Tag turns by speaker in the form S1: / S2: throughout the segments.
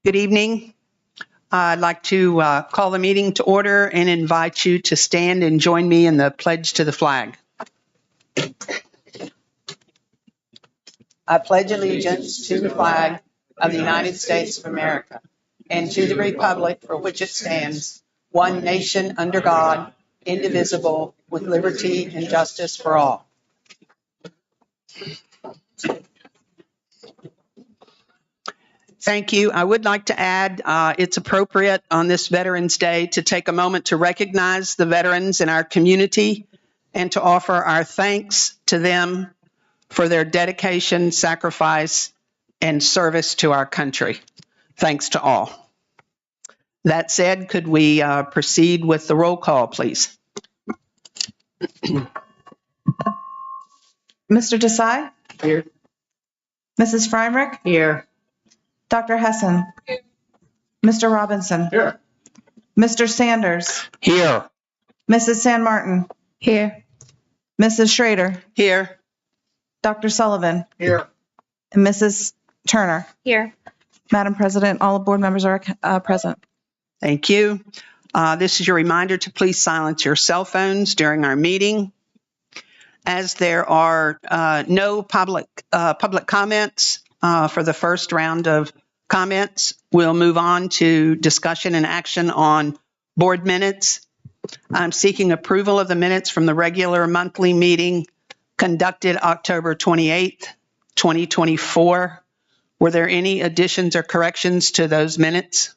S1: Good evening. I'd like to call the meeting to order and invite you to stand and join me in the pledge to the flag. I pledge allegiance to the flag of the United States of America and to the republic for which it stands, one nation under God, indivisible, with liberty and justice for all. Thank you. I would like to add, it's appropriate on this Veterans Day to take a moment to recognize the veterans in our community and to offer our thanks to them for their dedication, sacrifice, and service to our country. Thanks to all. That said, could we proceed with the roll call, please?
S2: Mr. Desai?
S1: Here.
S2: Mrs. Freimrich?
S1: Here.
S2: Dr. Hessen? Mr. Robinson?
S1: Here.
S2: Mr. Sanders?
S1: Here.
S2: Mrs. San Martin?
S3: Here.
S2: Mrs. Schrader?
S1: Here.
S2: Dr. Sullivan?
S1: Here.
S2: And Mrs. Turner?
S3: Here.
S2: Madam President, all board members are present.
S1: Thank you. This is your reminder to please silence your cell phones during our meeting. As there are no public comments for the first round of comments, we'll move on to discussion and action on board minutes. I'm seeking approval of the minutes from the regular monthly meeting conducted October 28th, 2024. Were there any additions or corrections to those minutes?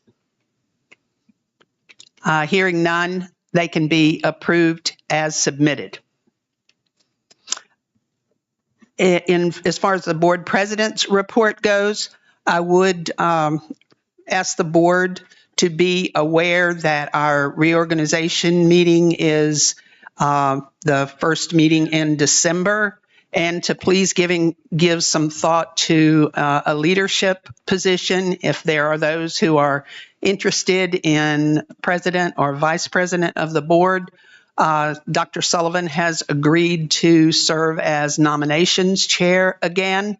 S1: Hearing none, they can be approved as submitted. As far as the board president's report goes, I would ask the board to be aware that our reorganization meeting is the first meeting in December, and to please give some thought to a leadership position if there are those who are interested in president or vice president of the board. Dr. Sullivan has agreed to serve as nominations chair again.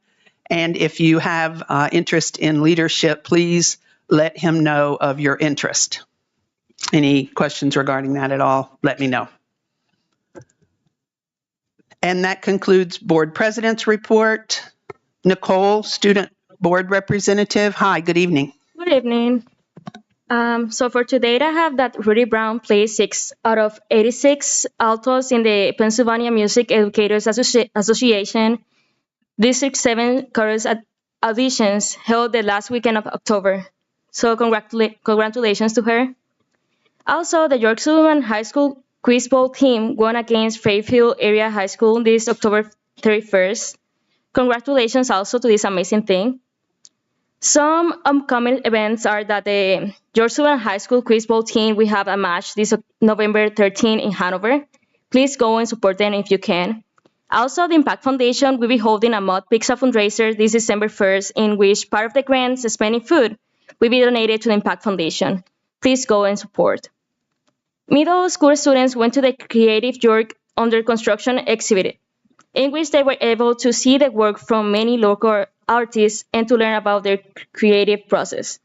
S1: And if you have interest in leadership, please let him know of your interest. Any questions regarding that at all, let me know. And that concludes board president's report. Nicole, student board representative. Hi, good evening.
S3: Good evening. So for today, I have that Rudy Brown placed 6 out of 86 altos in the Pennsylvania Music Educators Association District 7 chorus auditions held the last weekend of October. So congratulations to her. Also, the York Sullivan High School Quiz Bowl team won against Fairfield Area High School this October 31st. Congratulations also to this amazing thing. Some upcoming events are that the York Sullivan High School Quiz Bowl team, we have a match this November 13 in Hanover. Please go and support them if you can. Also, the Impact Foundation will be holding a mud pizza fundraiser this December 1st, in which part of the grants spent in food will be donated to the Impact Foundation. Please go and support. Middle school students went to the Creative York Under Construction exhibit, in which they were able to see the work from many local artists and to learn about their creative process.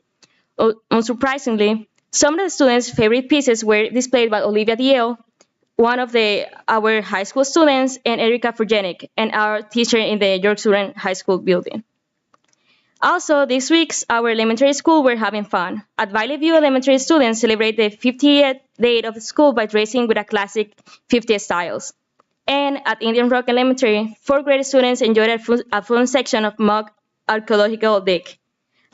S3: Unsurprisingly, some of the students' favorite pieces were displayed by Olivia Diel, one of our high school students, and Erica Furgenic, and our teacher in the York Student High School building. Also, this week, our elementary school were having fun. At Valley View Elementary, students celebrate the 50th day of school by dressing with a classic 50s styles. And at Indian Rock Elementary, 4th grade students enjoyed a fun section of mock archaeological dig.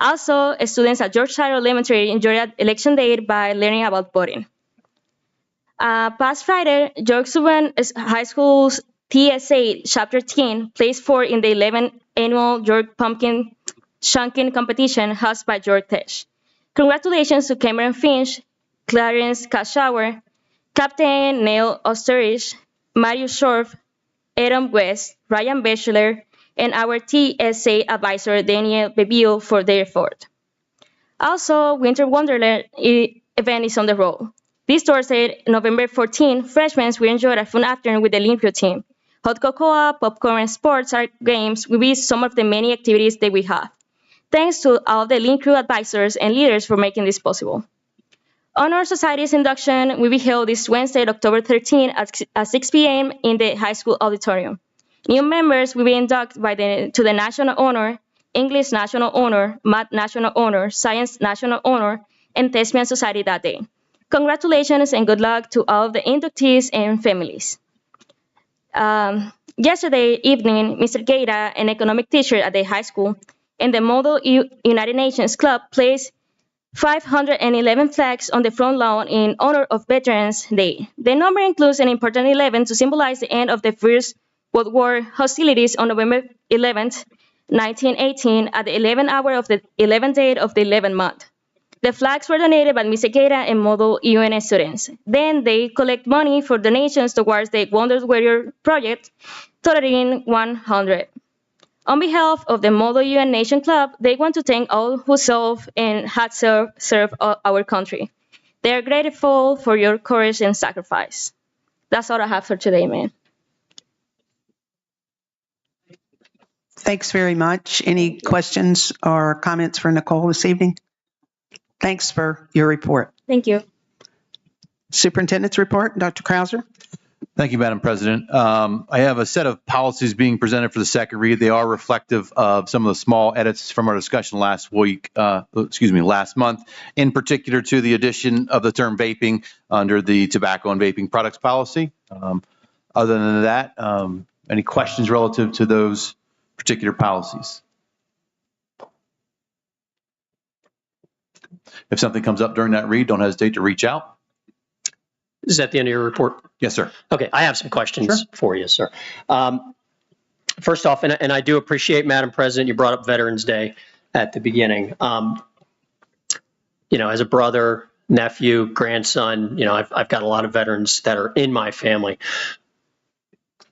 S3: Also, students at Georgetown Elementary enjoyed an election day by learning about voting. Past Friday, York Student High School's TSA Chapter 10 placed 4th in the 11th annual York Pumpkin Chunking competition hosted by York Tech. Congratulations to Cameron Finch, Clarence Cashower, Captain Neil Osterich, Marius Schorf, Adam West, Ryan Batchelor, and our TSA advisor Daniel Bebio for their effort. Also, Winter Wonderland event is on the road. This Thursday, November 14, freshmen will enjoy a fun afternoon with the Limpio team. Hot cocoa, popcorn, and sports art games will be some of the many activities that we have. Thanks to all of the Link Crew advisors and leaders for making this possible. Honor Society's induction will be held this Wednesday, October 13 at 6 p.m. in the high school auditorium. New members will be inducted to the National Honor, English National Honor, Math National Honor, Science National Honor, and Thespian Society that day. Congratulations and good luck to all of the inductees and families. Yesterday evening, Mr. Gaeta, an economic teacher at the high school, and the Model United Nations Club placed 511 flags on the front lawn in honor of Veterans Day. The number includes an important 11 to symbolize the end of the First World War hostilities on November 11, 1918, at the 11th hour of the 11th day of the 11th month. The flags were donated by Mr. Gaeta and Model UN students. Then they collect money for donations towards the Wounded Warrior Project, totaling 100. On behalf of the Model UN Nation Club, they want to thank all who served and had served our country. They are grateful for your courage and sacrifice. That's all I have for today, man.
S1: Thanks very much. Any questions or comments for Nicole this evening? Thanks for your report.
S3: Thank you.
S1: Superintendent's report, Dr. Krauser.
S4: Thank you, Madam President. I have a set of policies being presented for the second read. They are reflective of some of the small edits from our discussion last month, in particular to the addition of the term vaping under the tobacco and vaping products policy. Other than that, any questions relative to those particular policies? If something comes up during that read, don't hesitate to reach out.
S5: Is that the end of your report?
S4: Yes, sir.
S5: Okay, I have some questions for you, sir. First off, and I do appreciate, Madam President, you brought up Veterans Day at the beginning. You know, as a brother, nephew, grandson, you know, I've got a lot of veterans that are in my family.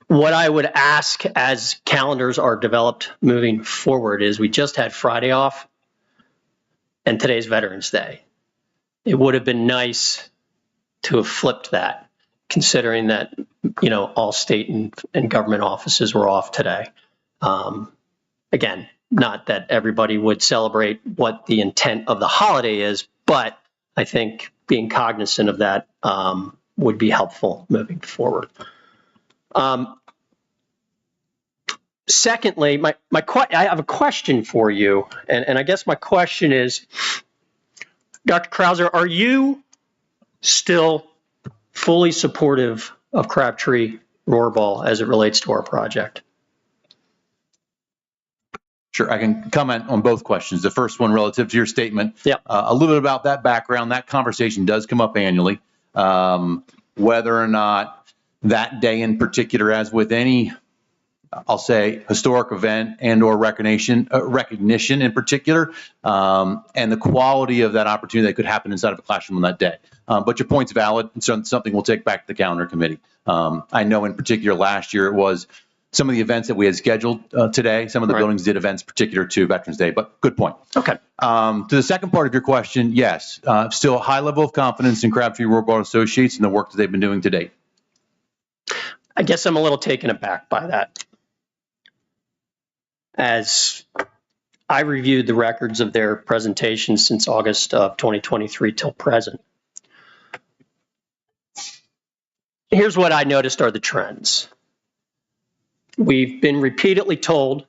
S5: What I would ask as calendars are developed moving forward is we just had Friday off and today's Veterans Day. It would have been nice to have flipped that, considering that, you know, all state and government offices were off today. Again, not that everybody would celebrate what the intent of the holiday is, but I think being cognizant of that would be helpful moving forward. Secondly, I have a question for you, and I guess my question is, Dr. Krauser, are you still fully supportive of Crabtree Rohrbal as it relates to our project?
S4: Sure, I can comment on both questions. The first one relative to your statement.
S5: Yep.
S4: A little bit about that background. That conversation does come up annually. Whether or not that day in particular, as with any, I'll say, historic event and or recognition in particular, and the quality of that opportunity that could happen inside of a classroom on that day. But your point's valid, and so something we'll take back to the calendar committee. I know in particular last year it was some of the events that we had scheduled today. Some of the
S5: Right.
S4: buildings did events particular to Veterans Day, but good point.
S5: Okay.
S4: To the second part of your question, yes, still a high level of confidence in Crabtree Roybal Associates and the work that they've been doing to date.
S5: I guess I'm a little taken aback by that. As I reviewed the records of their presentation since August of 2023 till present, here's what I noticed are the trends. We've been repeatedly told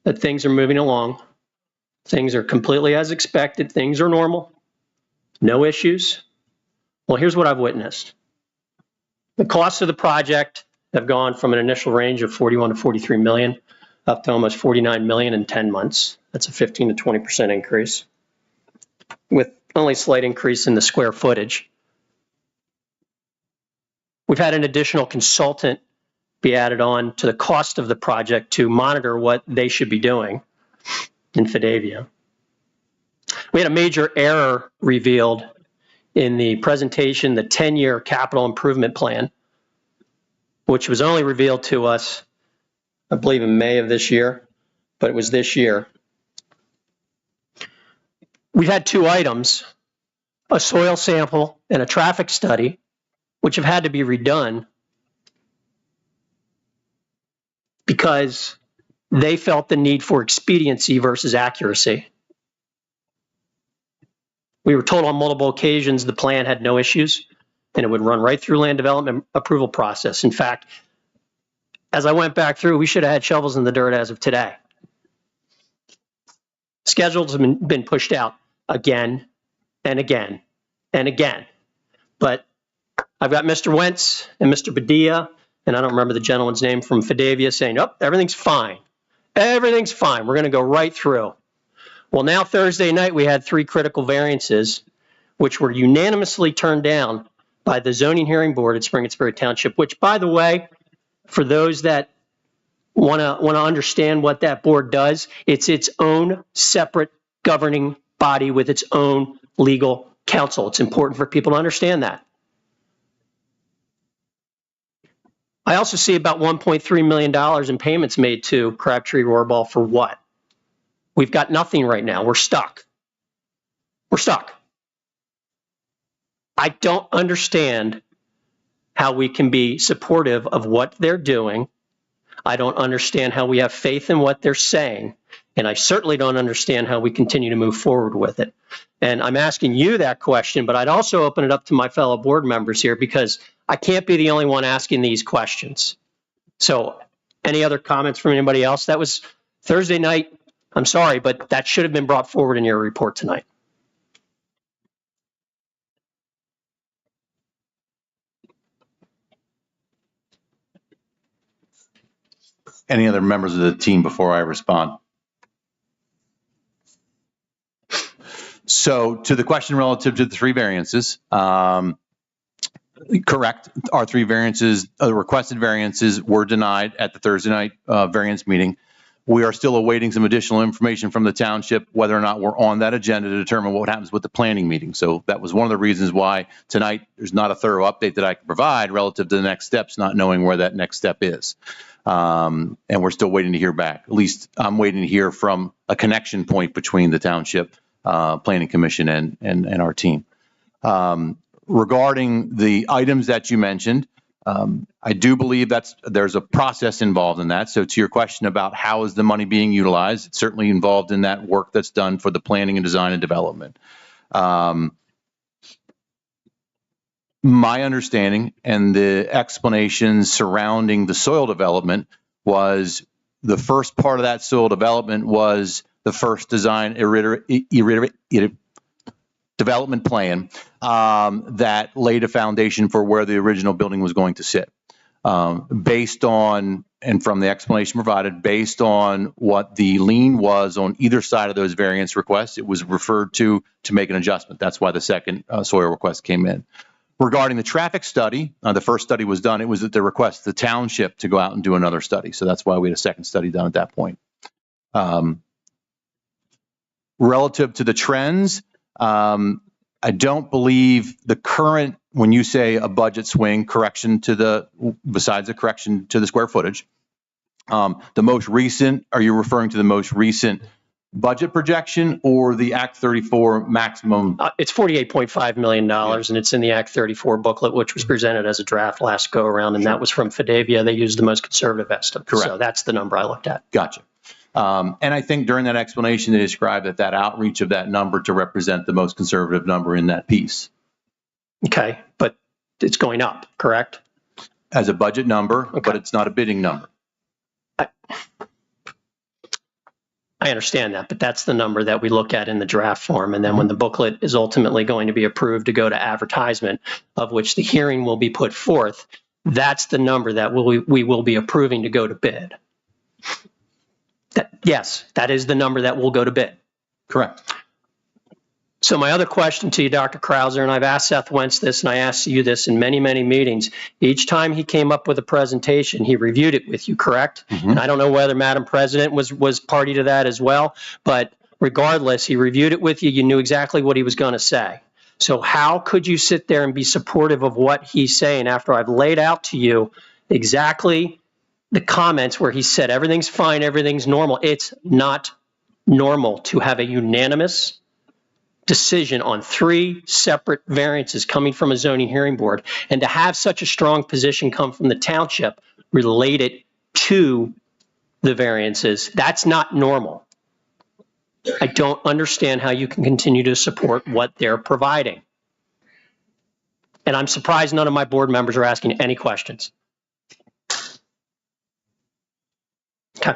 S5: that things are moving along. Things are completely as expected. Things are normal. No issues. Well, here's what I've witnessed. The costs of the project have gone from an initial range of 41 to 43 million up to almost 49 million in 10 months. That's a 15 to 20% increase, with only a slight increase in the square footage. We've had an additional consultant be added on to the cost of the project to monitor what they should be doing in Fidavia. We had a major error revealed in the presentation, the 10-year capital improvement plan, which was only revealed to us, I believe, in May of this year, but it was this year. We've had two items, a soil sample and a traffic study, which have had to be redone because they felt the need for expediency versus accuracy. We were told on multiple occasions the plan had no issues and it would run right through land development approval process. In fact, as I went back through, we should have had shovels in the dirt as of today. Schedules have been pushed out again and again and again. But I've got Mr. Wentz and Mr. Padilla, and I don't remember the gentleman's name from Fidavia, saying, oh, everything's fine. Everything's fine. We're going to go right through. Well, now Thursday night, we had 3 critical variances, which were unanimously turned down by the zoning hearing board at Spring and Sperry Township, which, by the way, for those that want to understand what that board does, it's its own separate governing body with its own legal counsel. It's important for people to understand that. I also see about $1.3 million in payments made to Crabtree Roybal for what? We've got nothing right now. We're stuck. We're stuck. I don't understand how we can be supportive of what they're doing. I don't understand how we have faith in what they're saying. And I certainly don't understand how we continue to move forward with it. And I'm asking you that question, but I'd also open it up to my fellow board members here because I can't be the only one asking these questions. So any other comments from anybody else? That was Thursday night. I'm sorry, but that should have been brought forward in your report tonight.
S4: Any other members of the team before I respond? So to the question relative to the 3 variances, correct. Our 3 variances, requested variances were denied at the Thursday night variance meeting. We are still awaiting some additional information from the township, whether or not we're on that agenda to determine what happens with the planning meeting. So that was one of the reasons why tonight there's not a thorough update that I can provide relative to the next steps, not knowing where that next step is. And we're still waiting to hear back. At least I'm waiting to hear from a connection point between the township planning commission and our team. Regarding the items that you mentioned, I do believe there's a process involved in that. So to your question about how is the money being utilized, it's certainly involved in that work that's done for the planning and design and development. My understanding and the explanations surrounding the soil development was the first part of that soil development was the first design development plan that laid a foundation for where the original building was going to sit. Based on, and from the explanation provided, based on what the lien was on either side of those variance requests, it was referred to make an adjustment. That's why the second soil request came in. Regarding the traffic study, the first study was done. It was at the request of the township to go out and do another study. So that's why we had a second study done at that point. Relative to the trends, I don't believe the current, when you say a budget swing correction to the, besides a correction to the square footage, The most recent, are you referring to the most recent budget projection or the Act 34 maximum?
S5: It's $48.5 million, and it's in the Act 34 booklet, which was presented as a draft last go around, and that was from Fidavia. They used the most conservative estimate.
S4: Correct.
S5: So that's the number I looked at.
S4: Gotcha. And I think during that explanation, they described that outreach of that number to represent the most conservative number in that piece.
S5: Okay, but it's going up, correct?
S4: As a budget number,
S5: Okay.
S4: but it's not a bidding number.
S5: I understand that, but that's the number that we look at in the draft form. And then when the booklet is ultimately going to be approved to go to advertisement, of which the hearing will be put forth, that's the number that we will be approving to go to bid. Yes, that is the number that will go to bid.
S4: Correct.
S5: So my other question to you, Dr. Krauser, and I've asked Seth Wentz this, and I asked you this in many, many meetings. Each time he came up with a presentation, he reviewed it with you, correct?
S4: Mm-hmm.
S5: And I don't know whether Madam President was party to that as well, but regardless, he reviewed it with you. You knew exactly what he was going to say. So how could you sit there and be supportive of what he's saying after I've laid out to you exactly the comments where he said everything's fine, everything's normal? It's not normal to have a unanimous decision on 3 separate variances coming from a zoning hearing board, and to have such a strong position come from the township related to the variances. That's not normal. I don't understand how you can continue to support what they're providing. And I'm surprised none of my board members are asking any questions. Okay.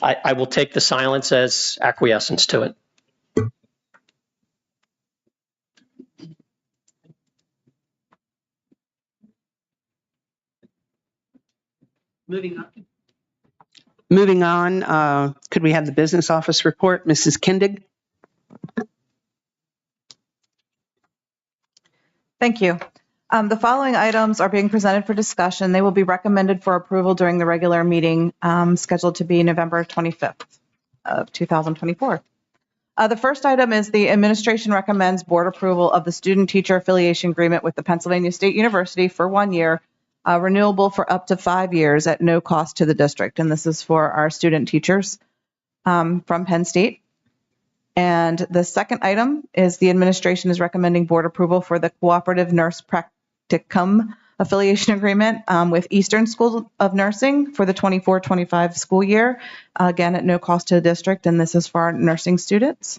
S5: I will take the silence as acquiescence to it.
S1: Moving on, could we have the business office report? Mrs. Kindig?
S2: Thank you. The following items are being presented for discussion. They will be recommended for approval during the regular meeting scheduled to be November 25th of 2024. The first item is the administration recommends board approval of the student-teacher affiliation agreement with the Pennsylvania State University for 1 year, renewable for up to 5 years at no cost to the district. And this is for our student teachers from Penn State. And the second item is the administration is recommending board approval for the cooperative nurse practicum affiliation agreement with Eastern School of Nursing for the 24-25 school year, again at no cost to the district, and this is for our nursing students.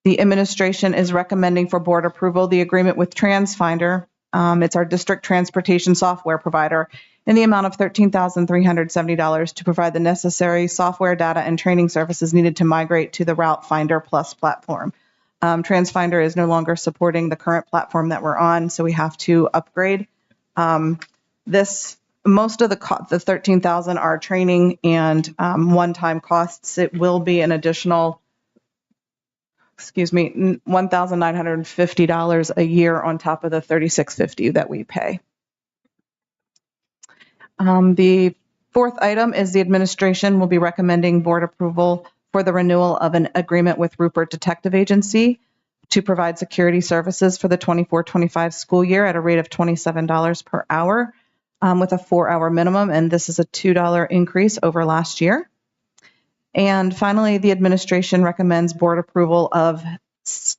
S2: The administration is recommending for board approval the agreement with TransFinder. It's our district transportation software provider in the amount of $13,370 to provide the necessary software, data, and training services needed to migrate to the Route Finder Plus platform. TransFinder is no longer supporting the current platform that we're on, so we have to upgrade. Most of the $13,000 are training and one-time costs. It will be an additional, $1,950 a year on top of the $3,650 that we pay. The fourth item is the administration will be recommending board approval for the renewal of an agreement with Rupert Detective Agency to provide security services for the 24-25 school year at a rate of $27 per hour with a 4-hour minimum, and this is a $2 increase over last year. And finally, the administration recommends board approval of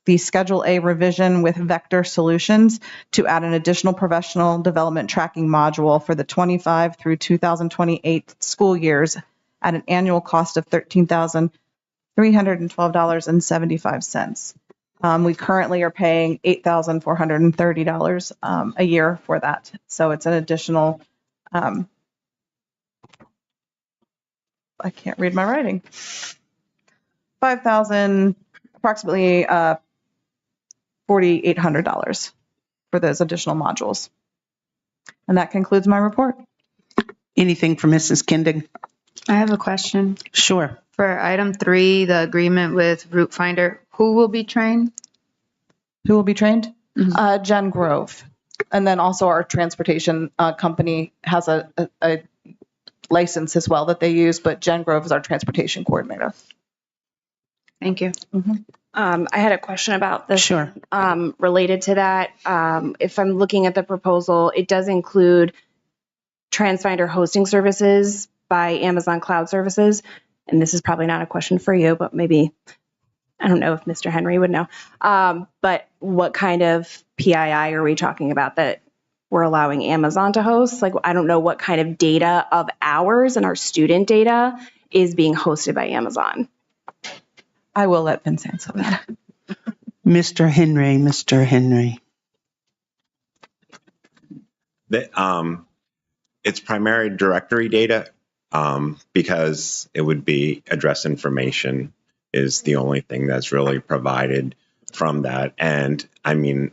S2: the Schedule A revision with Vector Solutions to add an additional professional development tracking module for the 25 through 2028 school years at an annual cost of $13,312.75. We currently are paying $8,430 a year for that. So it's an additional, I can't read my writing, approximately $4,800 for those additional modules. And that concludes my report.
S1: Anything from Mrs. Kindig?
S6: I have a question.
S1: Sure.
S6: For item 3, the agreement with Route Finder, who will be trained?
S2: Who will be trained?
S6: Mhm.
S2: Jen Grove. And then also our transportation company has a license as well that they use, but Jen Grove is our transportation coordinator.
S6: Thank you.
S7: I had a question about this.
S1: Sure.
S7: Related to that. If I'm looking at the proposal, it does include TransFinder hosting services by Amazon Cloud Services, and this is probably not a question for you, but maybe, I don't know if Mr. Henry would know, but what kind of PII are we talking about that we're allowing Amazon to host? Like, I don't know what kind of data of ours and our student data is being hosted by Amazon.
S2: I will let Vince answer that.
S1: Mr. Henry.
S8: It's primary directory data because it would be address information is the only thing that's really provided from that. And I mean,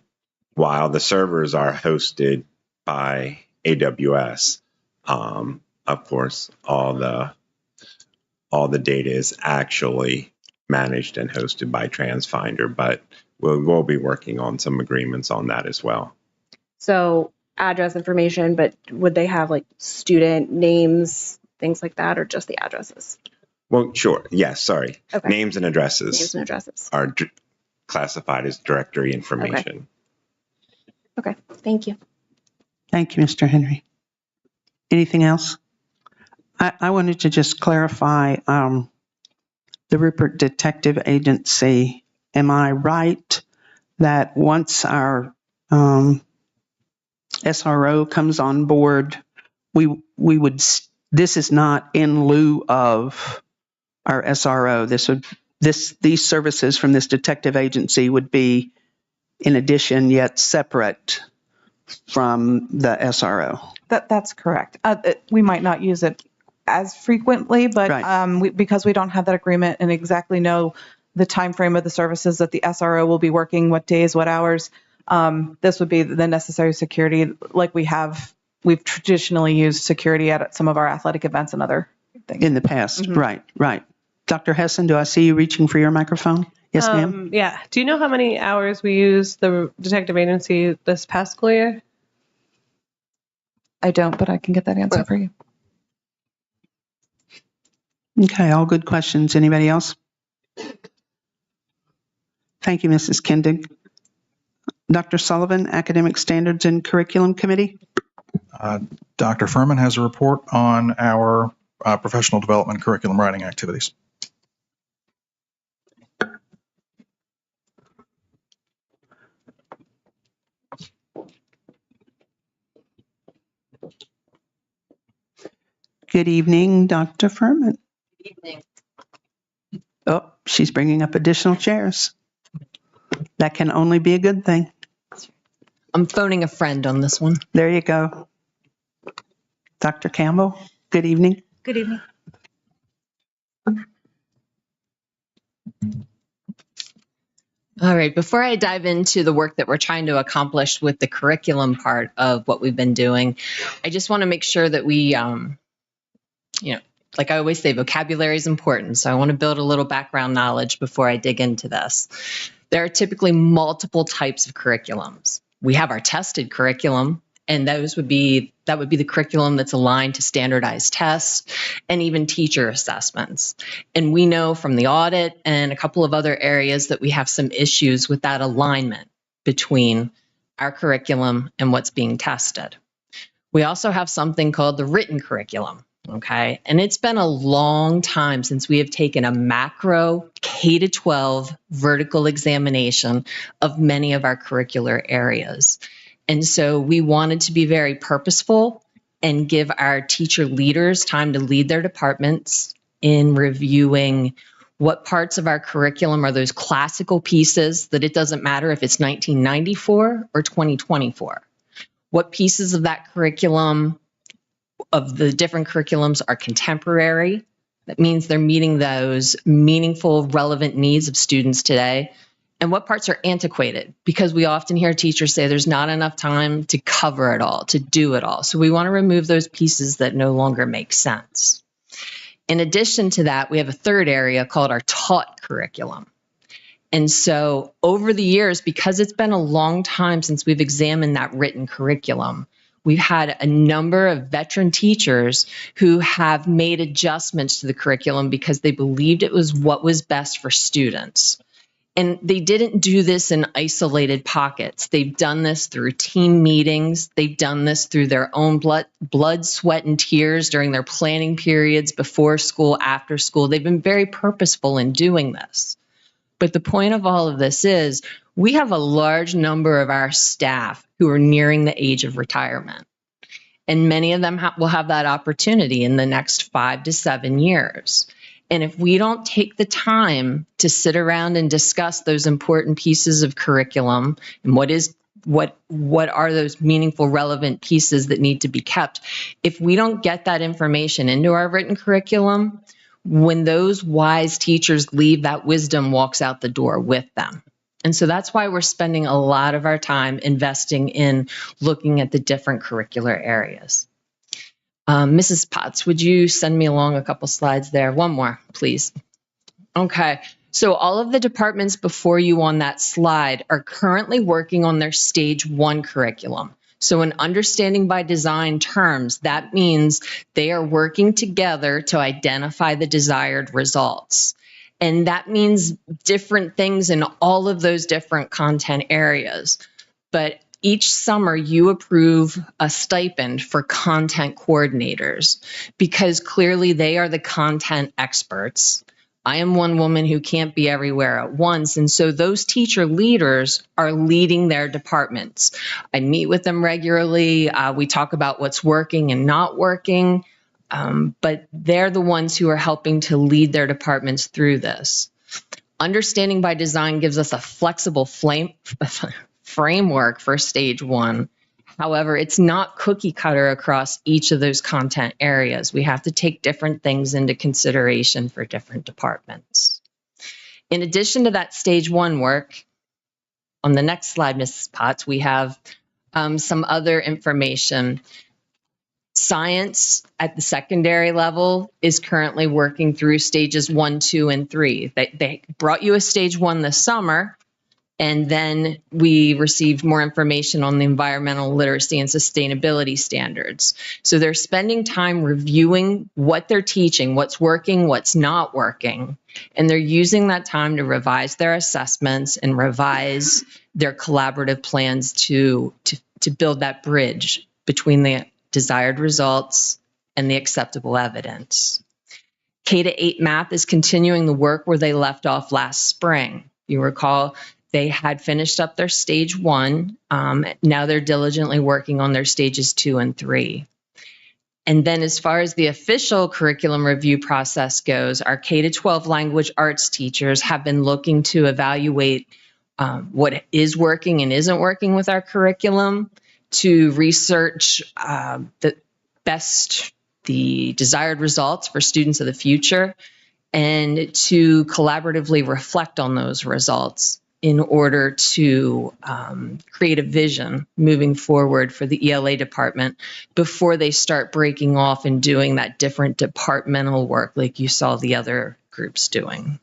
S8: while the servers are hosted by AWS, of course, all the data is actually managed and hosted by TransFinder, but we'll be working on some agreements on that as well.
S7: So address information, but would they have like student names, things like that, or just the addresses?
S8: Well, sure. Yes, sorry.
S7: Okay.
S8: Names and addresses.
S7: Names and addresses.
S8: Are classified as directory information.
S7: Okay, thank you.
S1: Thank you, Mr. Henry. Anything else? I wanted to just clarify the Rupert Detective Agency. Am I right that once our SRO comes on board, we would, this is not in lieu of our SRO. These services from this detective agency would be in addition yet separate from the SRO.
S2: That's correct. We might not use it as frequently, but
S1: Right.
S2: because we don't have that agreement and exactly know the time frame of the services that the SRO will be working, what days, what hours, this would be the necessary security like we've traditionally used security at some of our athletic events and other things.
S1: In the past, right. Dr. Hessen, do I see you reaching for your microphone? Yes, ma'am.
S9: Yeah. Do you know how many hours we used the detective agency this past school year?
S2: I don't, but I can get that answer for you.
S1: Okay, all good questions. Anybody else? Thank you, Mrs. Kindig. Dr. Sullivan, Academic Standards and Curriculum Committee.
S10: Dr. Furman has a report on our professional development curriculum writing activities.
S1: Good evening, Dr. Furman.
S11: Good evening.
S1: Oh, she's bringing up additional chairs. That can only be a good thing.
S11: I'm phoning a friend on this one.
S1: There you go. Dr. Campbell, good evening.
S12: Good evening.
S11: All right, before I dive into the work that we're trying to accomplish with the curriculum part of what we've been doing, I just want to make sure that we, like I always say, vocabulary is important. So I want to build a little background knowledge before I dig into this. There are typically multiple types of curriculums. We have our tested curriculum, and that would be the curriculum that's aligned to standardized tests and even teacher assessments. And we know from the audit and a couple of other areas that we have some issues with that alignment between our curriculum and what's being tested. We also have something called the written curriculum. Okay, and it's been a long time since we have taken a macro K-12 vertical examination of many of our curricular areas. And so we wanted to be very purposeful and give our teacher leaders time to lead their departments in reviewing what parts of our curriculum are those classical pieces that it doesn't matter if it's 1994 or 2024. What pieces of that curriculum, of the different curriculums, are contemporary. That means they're meeting those meaningful, relevant needs of students today. And what parts are antiquated? Because we often hear teachers say there's not enough time to cover it all, to do it all. So we want to remove those pieces that no longer make sense. In addition to that, we have a third area called our taught curriculum. And so over the years, because it's been a long time since we've examined that written curriculum, we've had a number of veteran teachers who have made adjustments to the curriculum because they believed it was what was best for students. And they didn't do this in isolated pockets. They've done this through team meetings. They've done this through their own blood, sweat, and tears during their planning periods before school, after school. They've been very purposeful in doing this. But the point of all of this is we have a large number of our staff who are nearing the age of retirement. And many of them will have that opportunity in the next 5 to 7 years. And if we don't take the time to sit around and discuss those important pieces of curriculum and what are those meaningful, relevant pieces that need to be kept, if we don't get that information into our written curriculum, when those wise teachers leave, that wisdom walks out the door with them. And so that's why we're spending a lot of our time investing in looking at the different curricular areas. Mrs. Potts, would you send me along a couple slides there? One more, please. Okay, so all of the departments before you on that slide are currently working on their stage 1 curriculum. So in understanding by design terms, that means they are working together to identify the desired results. And that means different things in all of those different content areas. But each summer you approve a stipend for content coordinators because clearly they are the content experts. I am one woman who can't be everywhere at once. And so those teacher leaders are leading their departments. I meet with them regularly. We talk about what's working and not working, but they're the ones who are helping to lead their departments through this. Understanding by design gives us a flexible framework for stage 1. However, it's not cookie cutter across each of those content areas. We have to take different things into consideration for different departments. In addition to that stage 1 work, on the next slide, Mrs. Potts, we have some other information. Science at the secondary level is currently working through stages 1, 2, and 3. They brought you a stage 1 this summer, and then we received more information on the environmental literacy and sustainability standards. So they're spending time reviewing what they're teaching, what's working, what's not working, and they're using that time to revise their assessments and revise their collaborative plans to build that bridge between the desired results and the acceptable evidence. K-8 math is continuing the work where they left off last spring. You recall they had finished up their stage 1. Now they're diligently working on their stages 2 and 3. And then as far as the official curriculum review process goes, our K-12 language arts teachers have been looking to evaluate what is working and isn't working with our curriculum, to research the desired results for students of the future, and to collaboratively reflect on those results in order to create a vision moving forward for the ELA department before they start breaking off and doing that different departmental work like you saw the other groups doing.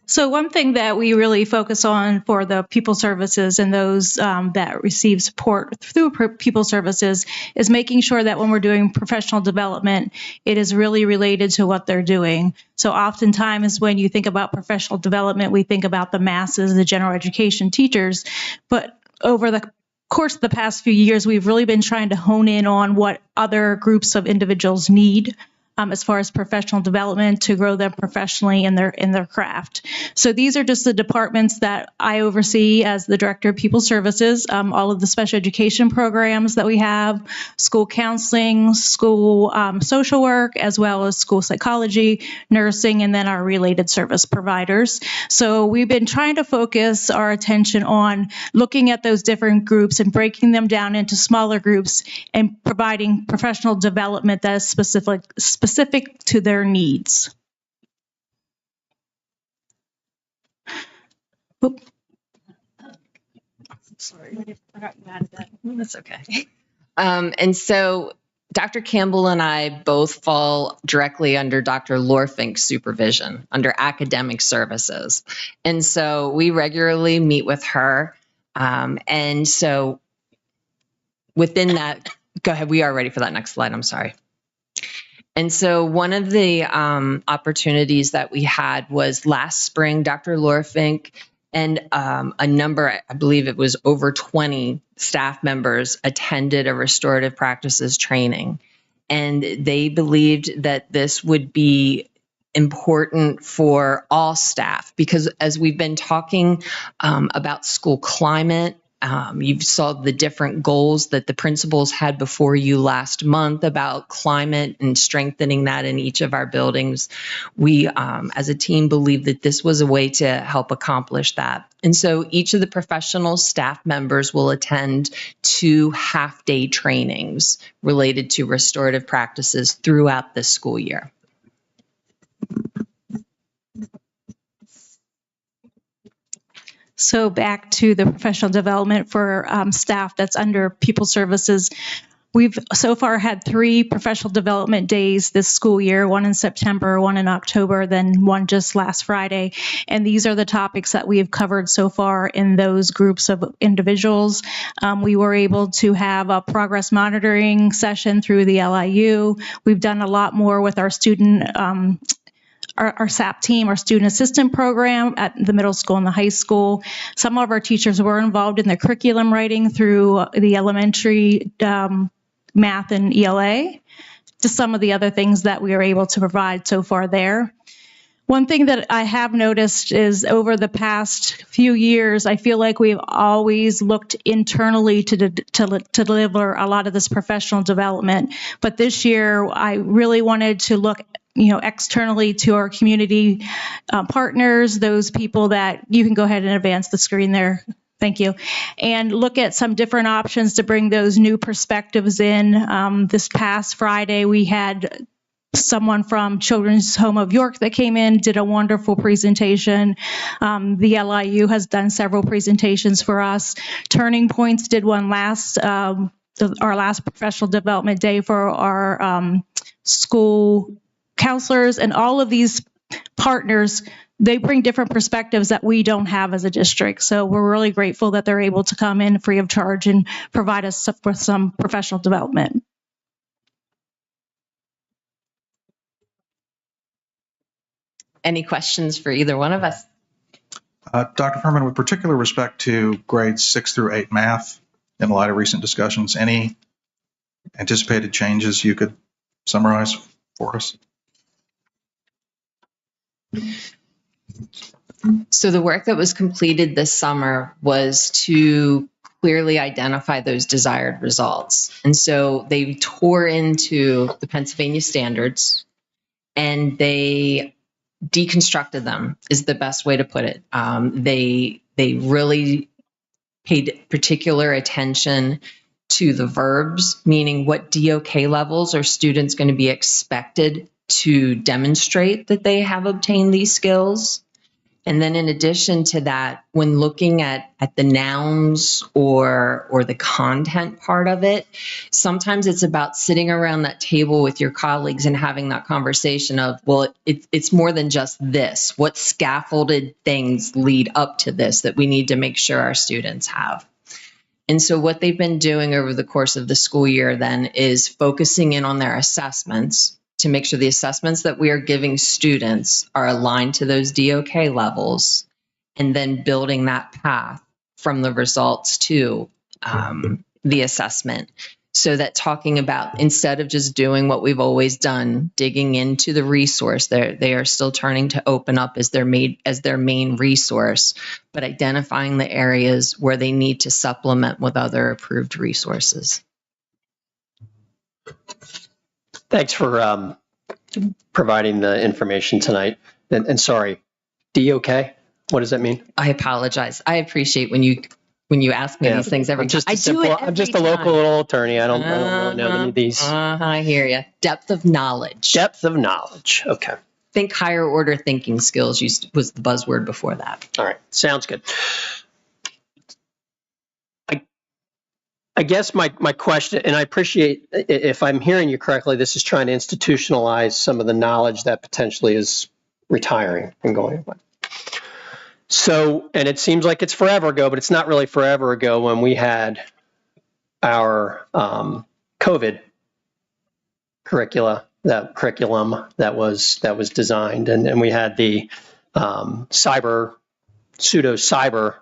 S12: So one thing that we really focus on for the pupil services and those that receive support through pupil services is making sure that when we're doing professional development, it is really related to what they're doing. So oftentimes when you think about professional development, we think about the masses, the general education teachers, but over the course of the past few years, we've really been trying to hone in on what other groups of individuals need as far as professional development to grow them professionally in their craft. So these are just the departments that I oversee as the Director of Pupil Services, all of the special education programs that we have, school counseling, school social work, as well as school psychology, nursing, and then our related service providers. So we've been trying to focus our attention on looking at those different groups and breaking them down into smaller groups and providing professional development that is specific to their needs. Oop.
S11: Sorry, I forgot you added that. That's okay. And so Dr. Campbell and I both fall directly under Dr. Lorfink's supervision under academic services. And so we regularly meet with her. And so within that, go ahead, we are ready for that next slide, I'm sorry. And so one of the opportunities that we had was last spring, Dr. Laura Fink and a number, I believe it was over 20 staff members attended a restorative practices training. And they believed that this would be important for all staff because as we've been talking about school climate, you saw the different goals that the principals had before you last month about climate and strengthening that in each of our buildings. We, as a team, believe that this was a way to help accomplish that. And so each of the professional staff members will attend 2 half-day trainings related to restorative practices throughout the school year.
S12: So back to the professional development for staff that's under pupil services. We've so far had 3 professional development days this school year, one in September, one in October, then one just last Friday. And these are the topics that we have covered so far in those groups of individuals. We were able to have a progress monitoring session through the LIU. We've done a lot more with our student our SAP team, our student assistant program at the middle school and the high school. Some of our teachers were involved in the curriculum writing through the elementary math and ELA. Just some of the other things that we are able to provide so far there. One thing that I have noticed is over the past few years, I feel like we've always looked internally to deliver a lot of this professional development. But this year, I really wanted to look externally to our community partners, those people that you can go ahead and advance the screen there. Thank you. And look at some different options to bring those new perspectives in. This past Friday, we had someone from Children's Home of York that came in, did a wonderful presentation. The LIU has done several presentations for us. Turning Points did one our last professional development day for our school counselors, and all of these partners, they bring different perspectives that we don't have as a district. So we're really grateful that they're able to come in free of charge and provide us with some professional development.
S11: Any questions for either one of us?
S10: Dr. Furman, with particular respect to grades 6 through 8 math, in light of recent discussions, any anticipated changes you could summarize for us?
S11: So the work that was completed this summer was to clearly identify those desired results. And so they tore into the Pennsylvania standards and they deconstructed them, is the best way to put it. They really paid particular attention to the verbs, meaning what DOK levels are students going to be expected to demonstrate that they have obtained these skills. And then in addition to that, when looking at the nouns or the content part of it, sometimes it's about sitting around that table with your colleagues and having that conversation of, well, it's more than just this. What scaffolded things lead up to this that we need to make sure our students have? And so what they've been doing over the course of the school year then is focusing in on their assessments to make sure the assessments that we are giving students are aligned to those DOK levels, and then building that path from the results to the assessment. So that talking about, instead of just doing what we've always done, digging into the resource, they are still turning to open up as their main resource, but identifying the areas where they need to supplement with other approved resources.
S5: Thanks for providing the information tonight. And sorry, DOK, what does that mean?
S11: I apologize. I appreciate when you ask me these things every time.
S5: I'm just a local little attorney. I don't really know any of these.
S11: I hear you. Depth of knowledge.
S5: Depth of knowledge. Okay.
S11: Think higher order thinking skills was the buzzword before that.
S5: All right. Sounds good. I guess my question, and I appreciate, if I'm hearing you correctly, this is trying to institutionalize some of the knowledge that potentially is retiring and going away. So, and it seems like it's forever ago, but it's not really forever ago when we had our COVID curricula that curriculum that was designed, and we had the pseudo cyber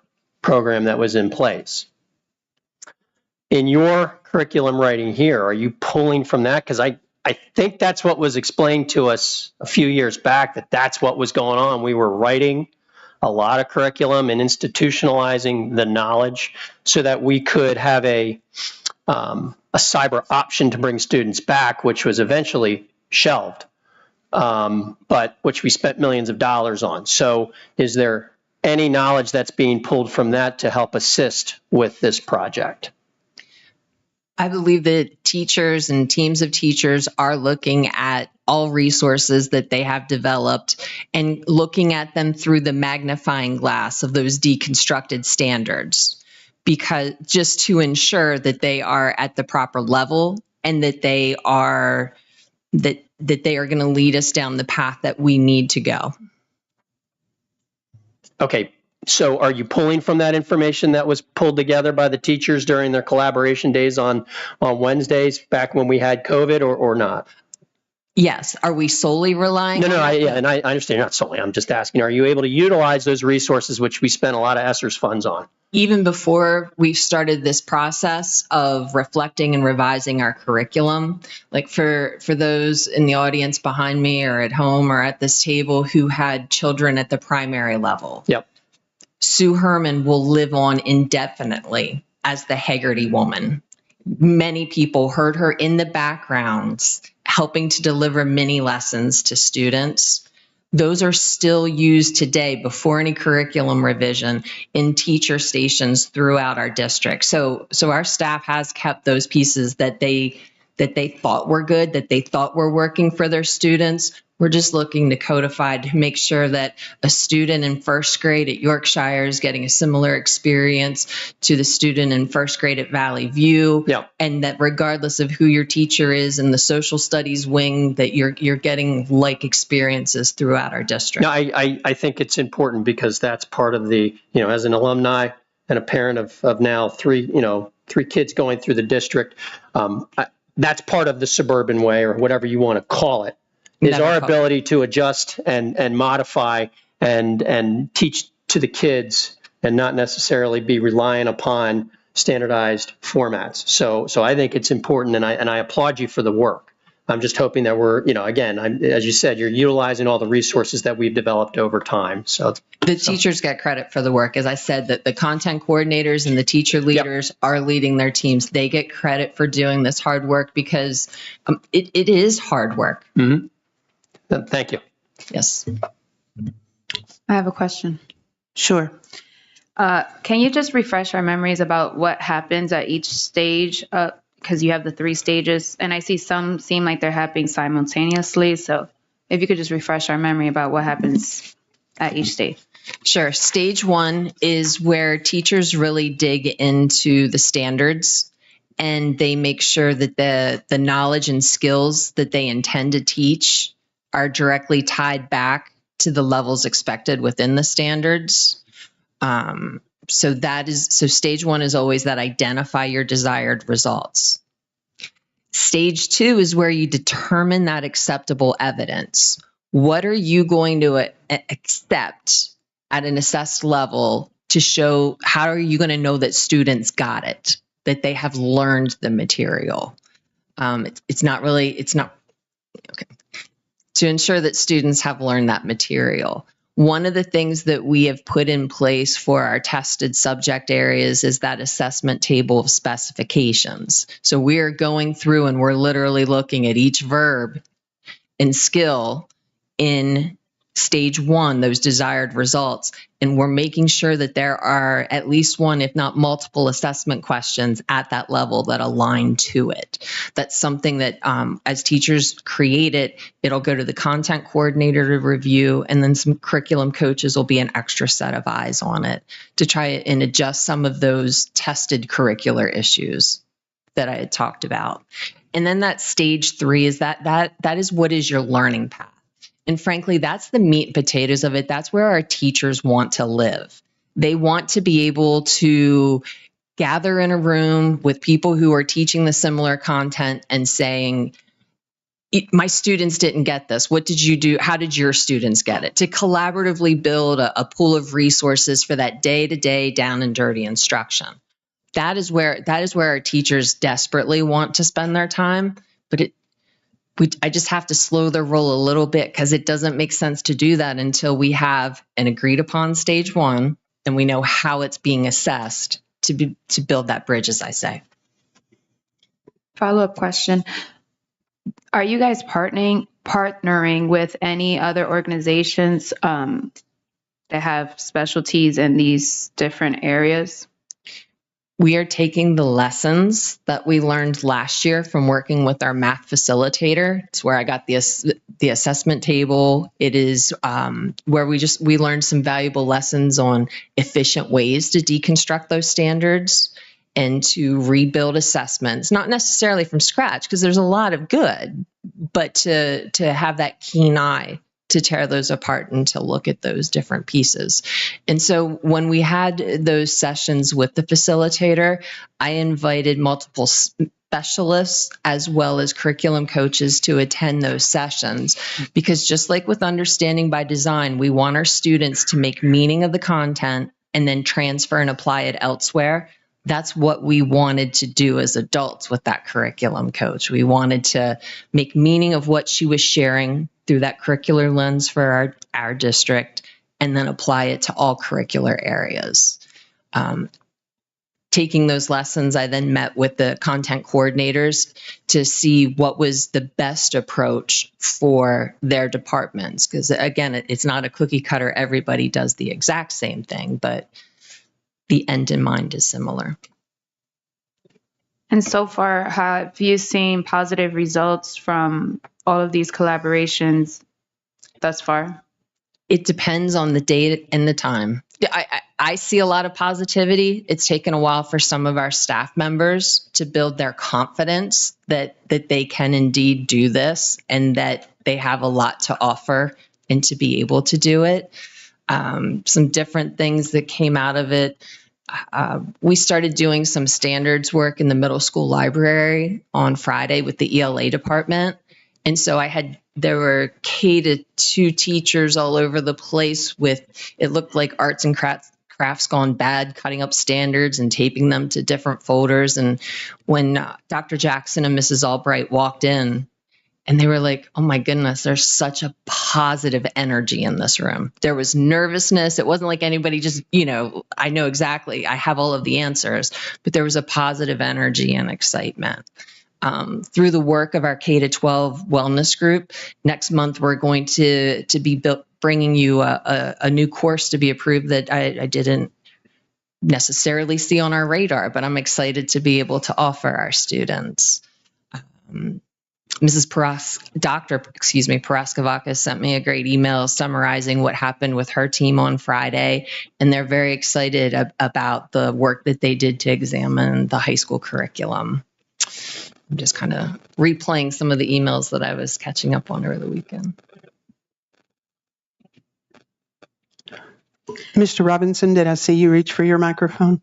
S5: program that was in place. In your curriculum writing here, are you pulling from that? Because I think that's what was explained to us a few years back, that's what was going on. We were writing a lot of curriculum and institutionalizing the knowledge so that we could have a cyber option to bring students back, which was eventually shelved, but which we spent millions of dollars on. So is there any knowledge that's being pulled from that to help assist with this project?
S11: I believe that teachers and teams of teachers are looking at all resources that they have developed and looking at them through the magnifying glass of those deconstructed standards, because just to ensure that they are at the proper level and that they are that they are going to lead us down the path that we need to go.
S5: Okay. So are you pulling from that information that was pulled together by the teachers during their collaboration days on Wednesdays back when we had COVID, or not?
S11: Yes. Are we solely relying on that?
S5: Yeah, and I understand, not solely. I'm just asking, are you able to utilize those resources which we spent a lot of ESSER's funds on?
S11: Even before we've started this process of reflecting and revising our curriculum, like for those in the audience behind me or at home or at this table who had children at the primary level.
S5: Yep.
S11: Sue Herman will live on indefinitely as the Haggerty woman. Many people heard her in the backgrounds helping to deliver mini lessons to students. Those are still used today before any curriculum revision in teacher stations throughout our district. So our staff has kept those pieces that they thought were good, that they thought were working for their students. We're just looking to codify to make sure that a student in first grade at Yorkshire is getting a similar experience to the student in first grade at Valley View.
S5: Yep.
S11: And that regardless of who your teacher is in the social studies wing, that you're getting like experiences throughout our district.
S5: No, I think it's important because that's part of the, as an alumni and a parent of now three kids going through the district, that's part of the suburban way, or whatever you want to call it, is our ability to adjust and modify and teach to the kids and not necessarily be relying upon standardized formats. So I think it's important, and I applaud you for the work. I'm just hoping that we're, again, as you said, you're utilizing all the resources that we've developed over time. So
S11: the teachers get credit for the work. As I said, that the content coordinators and the teacher leaders are leading their teams. They get credit for doing this hard work because it is hard work.
S5: Mm-hmm. Thank you.
S11: Yes.
S6: I have a question.
S1: Sure.
S6: Can you just refresh our memories about what happens at each stage? Because you have the 3 stages, and I see some seem like they're happening simultaneously. So if you could just refresh our memory about what happens at each stage.
S11: Sure. Stage 1 is where teachers really dig into the standards and they make sure that the knowledge and skills that they intend to teach are directly tied back to the levels expected within the standards. So stage 1 is always that identify your desired results. Stage 2 is where you determine that acceptable evidence. What are you going to accept at an assessed level to show, how are you going to know that students got it, that they have learned the material? It's not okay. To ensure that students have learned that material. One of the things that we have put in place for our tested subject areas is that assessment table of specifications. So we are going through and we're literally looking at each verb and skill in stage 1, those desired results, and we're making sure that there are at least one, if not multiple, assessment questions at that level that align to it. That's something that as teachers create it, it'll go to the content coordinator to review, and then some curriculum coaches will be an extra set of eyes on it to try and adjust some of those tested curricular issues that I had talked about. And then that stage 3 is that is what is your learning path. And frankly, that's the meat and potatoes of it. That's where our teachers want to live. They want to be able to gather in a room with people who are teaching the similar content and saying, my students didn't get this. What did you do? How did your students get it? To collaboratively build a pool of resources for that day-to-day down and dirty instruction. That is where our teachers desperately want to spend their time, but I just have to slow their roll a little bit because it doesn't make sense to do that until we have an agreed upon stage one and we know how it's being assessed to build that bridge, as I say.
S6: Follow-up question. Are you guys partnering with any other organizations that have specialties in these different areas?
S11: We are taking the lessons that we learned last year from working with our math facilitator. It's where I got the assessment table. It is where we learned some valuable lessons on efficient ways to deconstruct those standards and to rebuild assessments, not necessarily from scratch, because there's a lot of good, but to have that keen eye to tear those apart and to look at those different pieces. And so when we had those sessions with the facilitator, I invited multiple specialists as well as curriculum coaches to attend those sessions, because just like with understanding by design, we want our students to make meaning of the content and then transfer and apply it elsewhere. That's what we wanted to do as adults with that curriculum coach. We wanted to make meaning of what she was sharing through that curricular lens for our district, and then apply it to all curricular areas. Taking those lessons, I then met with the content coordinators to see what was the best approach for their departments. Because again, it's not a cookie cutter, everybody does the exact same thing, but the end in mind is similar.
S6: And so far, have you seen positive results from all of these collaborations thus far?
S11: It depends on the date and the time. I see a lot of positivity. It's taken a while for some of our staff members to build their confidence that they can indeed do this and that they have a lot to offer and to be able to do it. Some different things that came out of it. We started doing some standards work in the middle school library on Friday with the ELA department. And so there were K-2 teachers all over the place with, it looked like arts and crafts gone bad, cutting up standards and taping them to different folders. And when Dr. Jackson and Mrs. Albright walked in, and they were like, oh my goodness, there's such a positive energy in this room. There was nervousness. It wasn't like anybody just, I know exactly, I have all of the answers, but there was a positive energy and excitement. Through the work of our K-12 wellness group, next month we're going to be bringing you a new course to be approved that I didn't necessarily see on our radar, but I'm excited to be able to offer our students. Dr. Paraskevakis sent me a great email summarizing what happened with her team on Friday, and they're very excited about the work that they did to examine the high school curriculum. I'm just kind of replaying some of the emails that I was catching up on over the weekend.
S1: Mr. Robinson, did I see you reach for your microphone?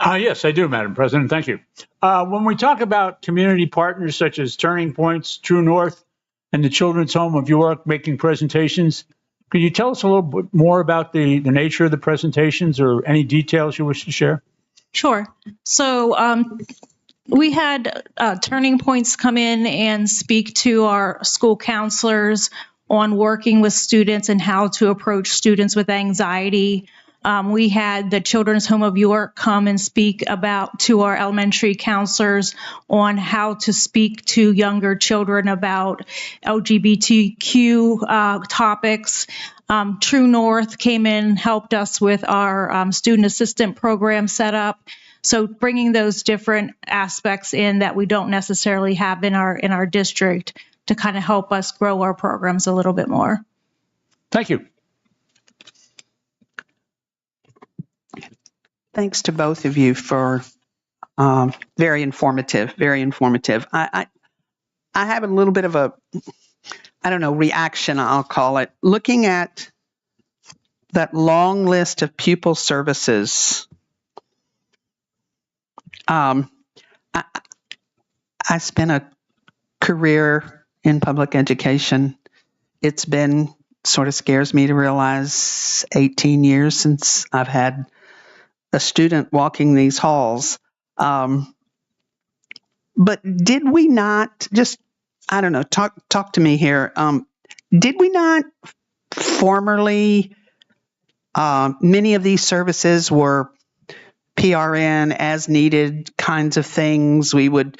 S13: Yes, I do, Madam President. Thank you. When we talk about community partners such as Turning Points, True North, and the Children's Home of York making presentations, could you tell us a little bit more about the nature of the presentations or any details you wish to share?
S12: Sure. So we had Turning Points come in and speak to our school counselors on working with students and how to approach students with anxiety. We had the Children's Home of York come and speak to our elementary counselors on how to speak to younger children about LGBTQ topics. True North came in, helped us with our student assistant program setup. So bringing those different aspects in that we don't necessarily have in our district to kind of help us grow our programs a little bit more.
S13: Thank you.
S1: Thanks to both of you for very informative, very informative. I have a little bit of a, reaction, I'll call it. Looking at that long list of pupil services, I spent a career in public education. It's been, sort of scares me to realize, 18 years since I've had a student walking these halls. But did we not just, I don't know, talk to me here. Did we not formerly, many of these services were PRN as needed kinds of things? We would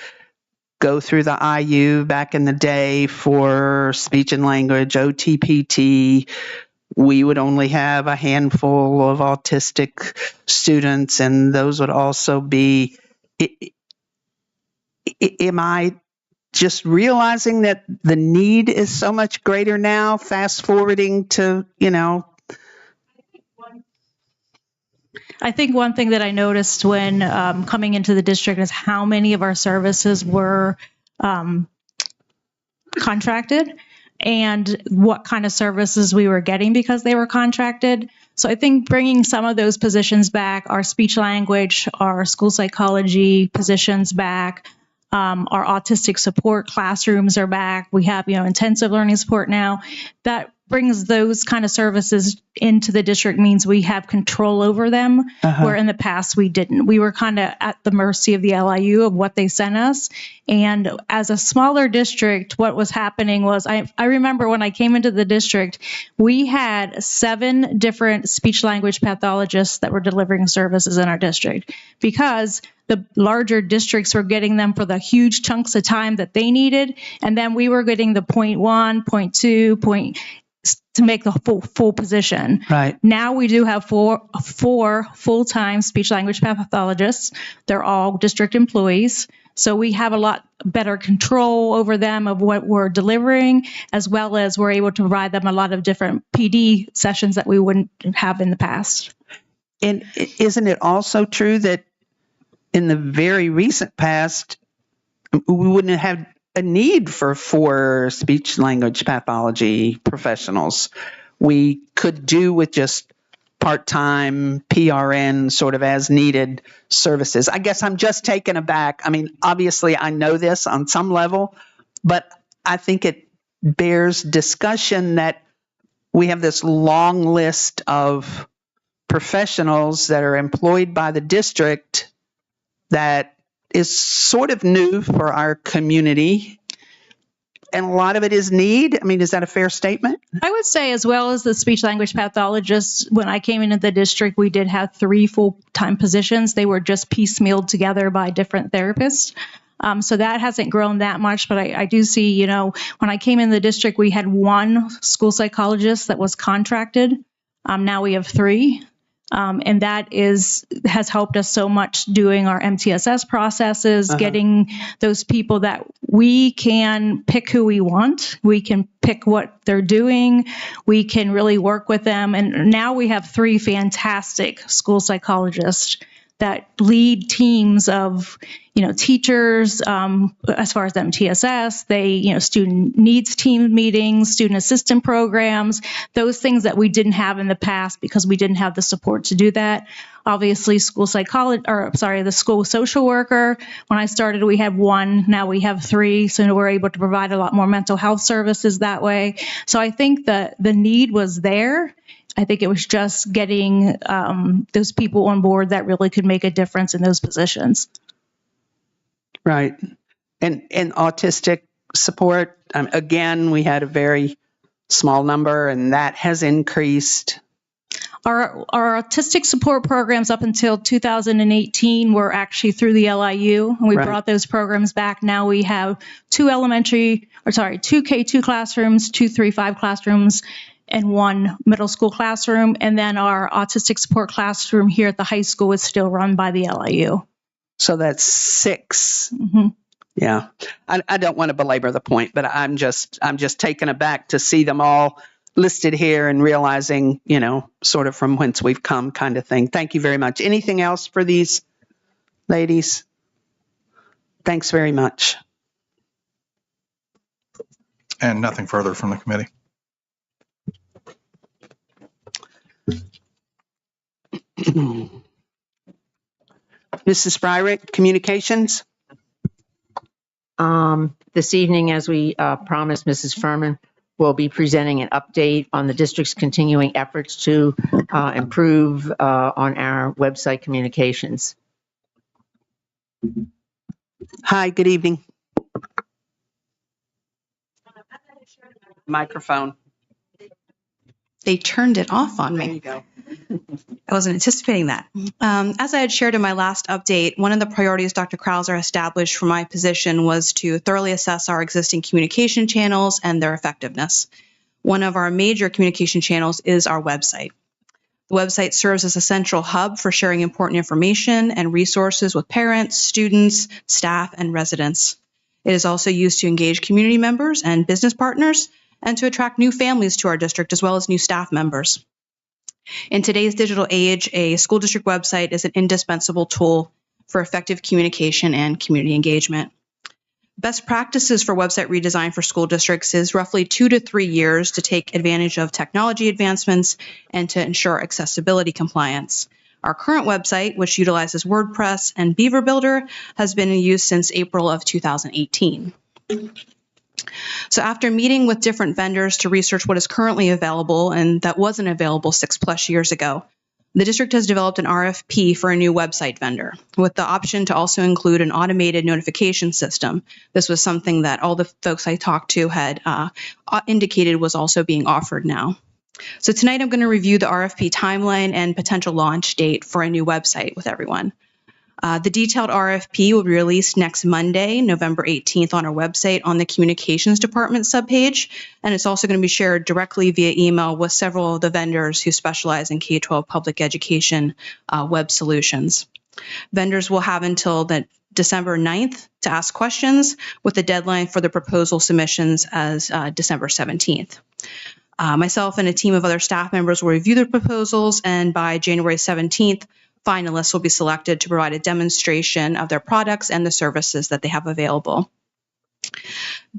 S1: go through the IU back in the day for speech and language, OTPT. We would only have a handful of autistic students, and those would also be. Am I just realizing that the need is so much greater now? Fast forwarding to,
S12: I think one thing that I noticed when coming into the district is how many of our services were contracted and what kind of services we were getting because they were contracted. So I think bringing some of those positions back, our speech language, our school psychology positions back, our autistic support classrooms are back. We have, intensive learning support now. That brings those kind of services into the district, means we have control over them, where in the past we didn't. We were kind of at the mercy of the LIU of what they sent us. And as a smaller district, what was happening was, I remember when I came into the district, we had 7 different speech language pathologists that were delivering services in our district, because the larger districts were getting them for the huge chunks of time that they needed. And then we were getting the 0.1, 0.2, to make the full position.
S1: Right.
S12: Now we do have four full-time speech language pathologists. They're all district employees. So we have a lot better control over them of what we're delivering, as well as we're able to provide them a lot of different PD sessions that we wouldn't have in the past.
S1: And isn't it also true that in the very recent past, we wouldn't have a need for 4 speech language pathology professionals? We could do with just part-time PRN sort of as needed services. I guess I'm just taken aback. I mean, obviously I know this on some level, but I think it bears discussion that we have this long list of professionals that are employed by the district that is sort of new for our community, and a lot of it is need. I mean, is that a fair statement?
S12: I would say, as well as the speech language pathologists, when I came into the district, we did have 3 full-time positions. They were just piecemealed together by different therapists. So that hasn't grown that much, but I do see, when I came in the district, we had 1 school psychologist that was contracted. Now we have 3. And that has helped us so much doing our MTSS processes, getting those people that we can pick who we want. We can pick what they're doing. We can really work with them. And now we have 3 fantastic school psychologists that lead teams of, teachers, as far as MTSS, they, student needs team meetings, student assistant programs, those things that we didn't have in the past because we didn't have the support to do that. Obviously, the school social worker. When I started, we had 1. Now we have 3. So we're able to provide a lot more mental health services that way. So I think that the need was there. I think it was just getting those people on board that really could make a difference in those positions.
S1: Right. And autistic support, again, we had a very small number, and that has increased.
S12: Our autistic support programs up until 2018 were actually through the LIU, and we brought those programs back. Now we have 2 K2 classrooms, 2 3-5 classrooms, and 1 middle school classroom. And then our autistic support classroom here at the high school is still run by the LIU.
S1: So that's 6. Yeah. I don't want to belabor the point, but I'm just taken aback to see them all listed here and realizing, sort of from whence we've come kind of thing. Thank you very much. Anything else for these ladies? Thanks very much.
S10: And nothing further from the committee.
S1: Mrs. Spryrick, communications?
S14: This evening, as we promised, Mrs. Furman will be presenting an update on the district's continuing efforts to improve on our website communications.
S1: Hi, good evening. Microphone.
S15: They turned it off on
S1: There
S15: me.
S1: you go.
S15: I wasn't anticipating that. As I had shared in my last update, one of the priorities Dr. Krauser established for my position was to thoroughly assess our existing communication channels and their effectiveness. One of our major communication channels is our website. The website serves as a central hub for sharing important information and resources with parents, students, staff, and residents. It is also used to engage community members and business partners and to attract new families to our district as well as new staff members. In today's digital age, a school district website is an indispensable tool for effective communication and community engagement. Best practices for website redesign for school districts is roughly 2 to 3 years to take advantage of technology advancements and to ensure accessibility compliance. Our current website, which utilizes WordPress and Beaver Builder, has been in use since April of 2018. So after meeting with different vendors to research what is currently available and that wasn't available 6+ years ago, the district has developed an RFP for a new website vendor with the option to also include an automated notification system. This was something that all the folks I talked to had indicated was also being offered now. So tonight I'm going to review the RFP timeline and potential launch date for a new website with everyone. The detailed RFP will be released next Monday, November 18th on our website on the Communications Department subpage, and it's also going to be shared directly via email with several of the vendors who specialize in K-12 public education web solutions. Vendors will have until the December 9th to ask questions, with the deadline for the proposal submissions as December 17th. Myself and a team of other staff members will review the proposals, and by January 17th, finalists will be selected to provide a demonstration of their products and the services that they have available.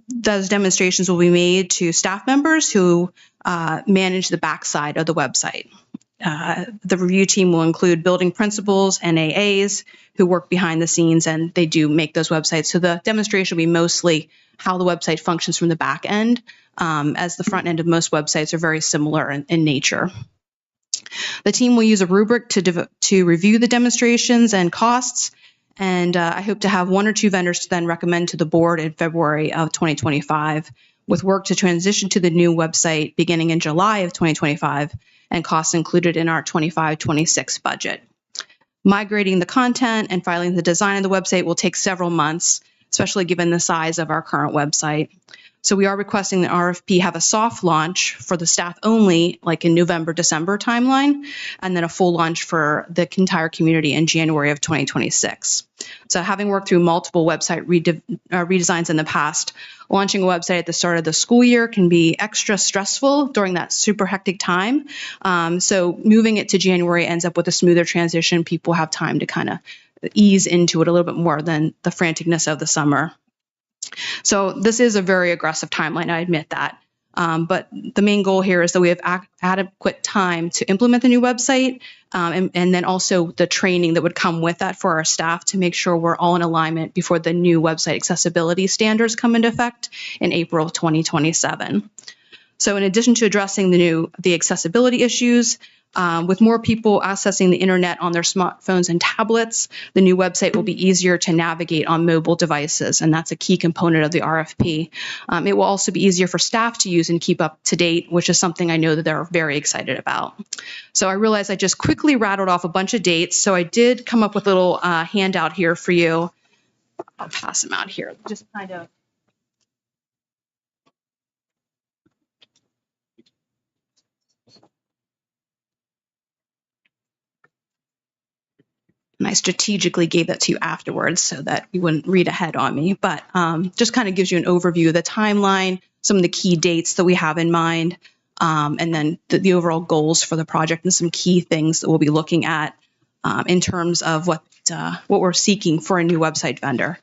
S15: Those demonstrations will be made to staff members who manage the backside of the website. The review team will include building principals and AAs who work behind the scenes, and they do make those websites. So the demonstration will be mostly how the website functions from the back end, as the front end of most websites are very similar in nature. The team will use a rubric to review the demonstrations and costs, and I hope to have 1 or 2 vendors to then recommend to the board in February of 2025, with work to transition to the new website beginning in July of 2025 and costs included in our 25-26 budget. Migrating the content and filing the design of the website will take several months, especially given the size of our current website. So we are requesting the RFP have a soft launch for the staff only, like in November, December timeline, and then a full launch for the entire community in January of 2026. So having worked through multiple website redesigns in the past, launching a website at the start of the school year can be extra stressful during that super hectic time. So moving it to January ends up with a smoother transition. People have time to kind of ease into it a little bit more than the franticness of the summer. So this is a very aggressive timeline, I admit that. But the main goal here is that we have adequate time to implement the new website, and then also the training that would come with that for our staff to make sure we're all in alignment before the new website accessibility standards come into effect in April of 2027. So in addition to addressing the accessibility issues, with more people accessing the internet on their smartphones and tablets, the new website will be easier to navigate on mobile devices, and that's a key component of the RFP. It will also be easier for staff to use and keep up to date, which is something I know that they're very excited about. So I realized I just quickly rattled off a bunch of dates, so I did come up with a little handout here for you. I'll pass them out here. Just kind of. And I strategically gave that to you afterwards so that you wouldn't read ahead on me, but just kind of gives you an overview of the timeline, some of the key dates that we have in mind, and then the overall goals for the project and some key things that we'll be looking at in terms of what we're seeking for a new website vendor.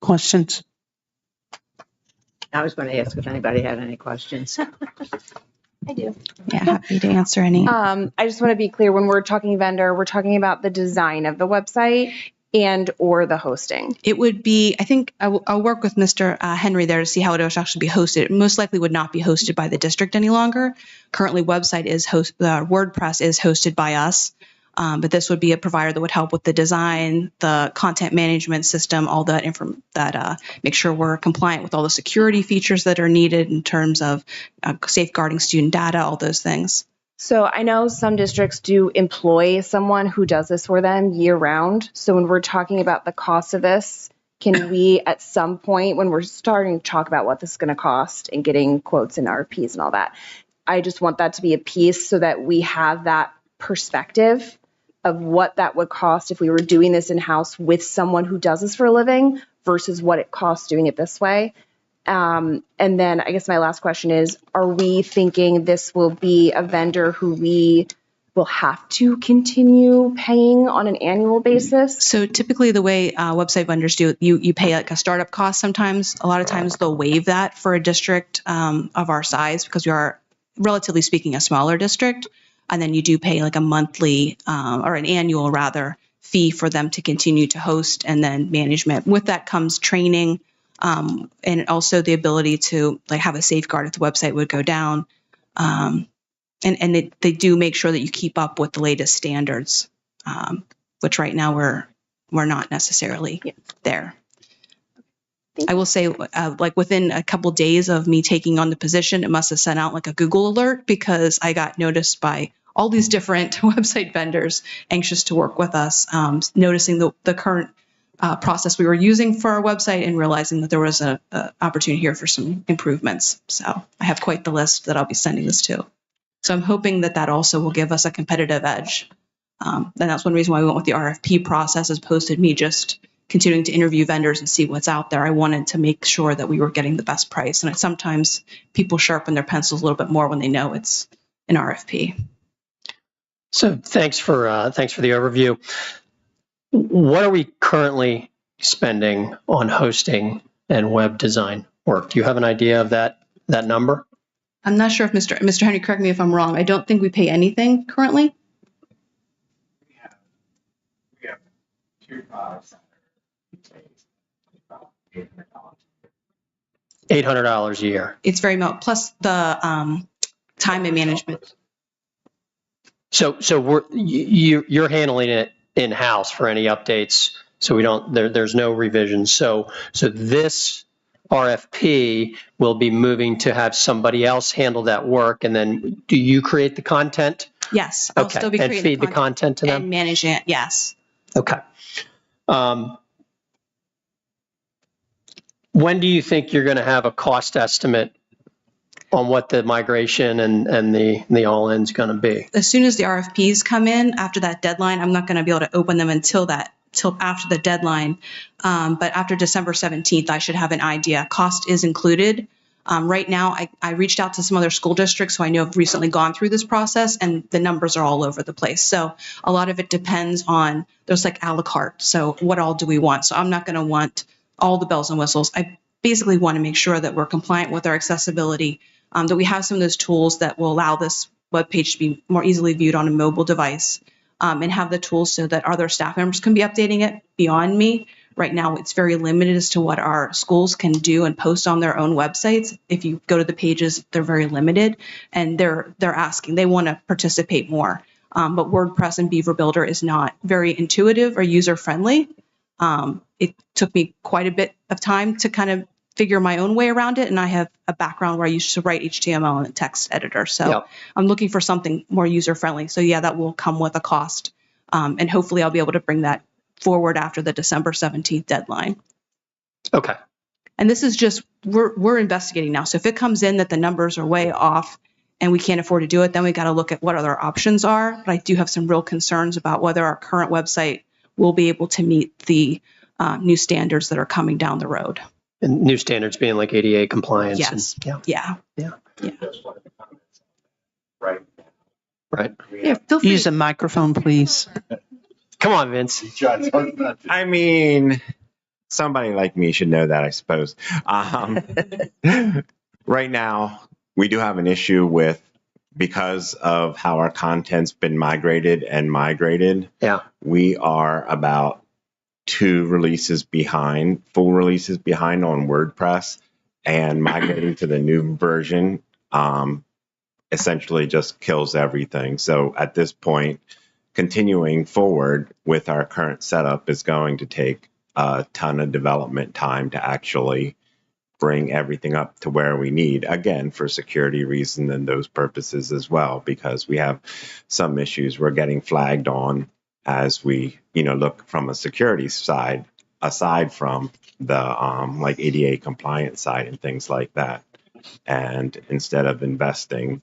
S1: Questions?
S14: I was going to ask if anybody had any questions.
S7: I do.
S15: Yeah, happy to answer any.
S7: I just want to be clear, when we're talking vendor, we're talking about the design of the website and or the hosting.
S15: It would be, I think I'll work with Mr. Henry there to see how it would actually be hosted. It most likely would not be hosted by the district any longer. Currently, WordPress is hosted by us, but this would be a provider that would help with the design, the content management system, all that make sure we're compliant with all the security features that are needed in terms of safeguarding student data, all those things.
S7: So I know some districts do employ someone who does this for them year round. So when we're talking about the cost of this, can we at some point, when we're starting to talk about what this is going to cost and getting quotes and RFPs and all that, I just want that to be a piece so that we have that perspective of what that would cost if we were doing this in-house with someone who does this for a living versus what it costs doing it this way. And then I guess my last question is, are we thinking this will be a vendor who we will have to continue paying on an annual basis?
S15: So typically the way website vendors do, you pay like a startup cost sometimes. A lot of times they'll waive that for a district of our size because we are, relatively speaking, a smaller district. And then you do pay like a monthly or an annual rather fee for them to continue to host and then management. With that comes training. And also the ability to like have a safeguard if the website would go down. And they do make sure that you keep up with the latest standards, which right now we're not necessarily there. I will say like within a couple days of me taking on the position, it must have sent out like a Google alert because I got noticed by all these different website vendors anxious to work with us, noticing the current process we were using for our website and realizing that there was an opportunity here for some improvements. So I have quite the list that I'll be sending this to. So I'm hoping that that also will give us a competitive edge. And that's one reason why we went with the RFP process as opposed to me just continuing to interview vendors and see what's out there. I wanted to make sure that we were getting the best price. And sometimes people sharpen their pencils a little bit more when they know it's an RFP.
S5: So thanks for the overview. What are we currently spending on hosting and web design work? Do you have an idea of that number?
S15: I'm not sure if Mr. Henry, correct me if I'm wrong. I don't think we pay anything currently.
S16: We have
S5: $800 a year.
S15: It's very much plus the time and management.
S5: So you're handling it in-house for any updates, so we don't there's no revisions. So this RFP will be moving to have somebody else handle that work, and then do you create the content?
S15: Yes, I'll still be creating
S5: and feed the content to them
S15: and managing it. Yes.
S5: Okay. When do you think you're going to have a cost estimate on what the migration and the all-in is going to be?
S15: As soon as the RFPs come in after that deadline, I'm not going to be able to open them till after the deadline. But after December 17th, I should have an idea. Cost is included. Right now, I reached out to some other school districts who I know have recently gone through this process, and the numbers are all over the place. So a lot of it depends on, there's like a la carte. So what all do we want? So I'm not going to want all the bells and whistles. I basically want to make sure that we're compliant with our accessibility, that we have some of those tools that will allow this webpage to be more easily viewed on a mobile device, and have the tools so that other staff members can be updating it beyond me. Right now, it's very limited as to what our schools can do and post on their own websites. If you go to the pages, they're very limited, and they're asking, they want to participate more. But WordPress and Beaver Builder is not very intuitive or user-friendly. It took me quite a bit of time to kind of figure my own way around it, and I have a background where I used to write HTML in a text editor. So I'm looking for something more user-friendly. So yeah, that will come with a cost, and hopefully I'll be able to bring that forward after the December 17th deadline.
S5: Okay.
S15: And this is just, we're investigating now. So if it comes in that the numbers are way off and we can't afford to do it, then we got to look at what other options are. But I do have some real concerns about whether our current website will be able to meet the new standards that are coming down the road.
S5: And new standards being like ADA compliance.
S15: Yes.
S5: And,
S15: yeah.
S5: Right.
S15: Yeah, feel free.
S1: Use a microphone, please.
S5: Come on, Vince.
S8: I mean, somebody like me should know that, I suppose. Right now, we do have an issue with because of how our content's been migrated,
S5: Yeah.
S8: we are about 2 releases behind, full releases behind on WordPress, and migrating to the new version essentially just kills everything. So at this point, continuing forward with our current setup is going to take a ton of development time to actually bring everything up to where we need, again, for security reasons and those purposes as well, because we have some issues we're getting flagged on as we, look from a security side, aside from the like ADA compliance side and things like that. And instead of investing,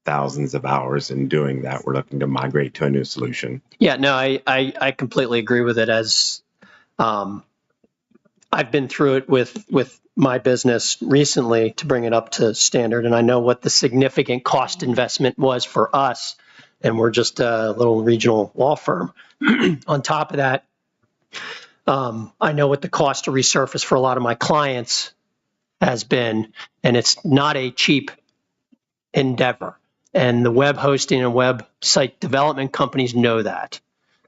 S8: thousands of hours in doing that, we're looking to migrate to a new solution.
S5: Yeah, no, I completely agree with it. As I've been through it with my business recently to bring it up to standard, and I know what the significant cost investment was for us, and we're just a little regional law firm. On top of that, I know what the cost to resurface for a lot of my clients has been, and it's not a cheap endeavor. And the web hosting and website development companies know that,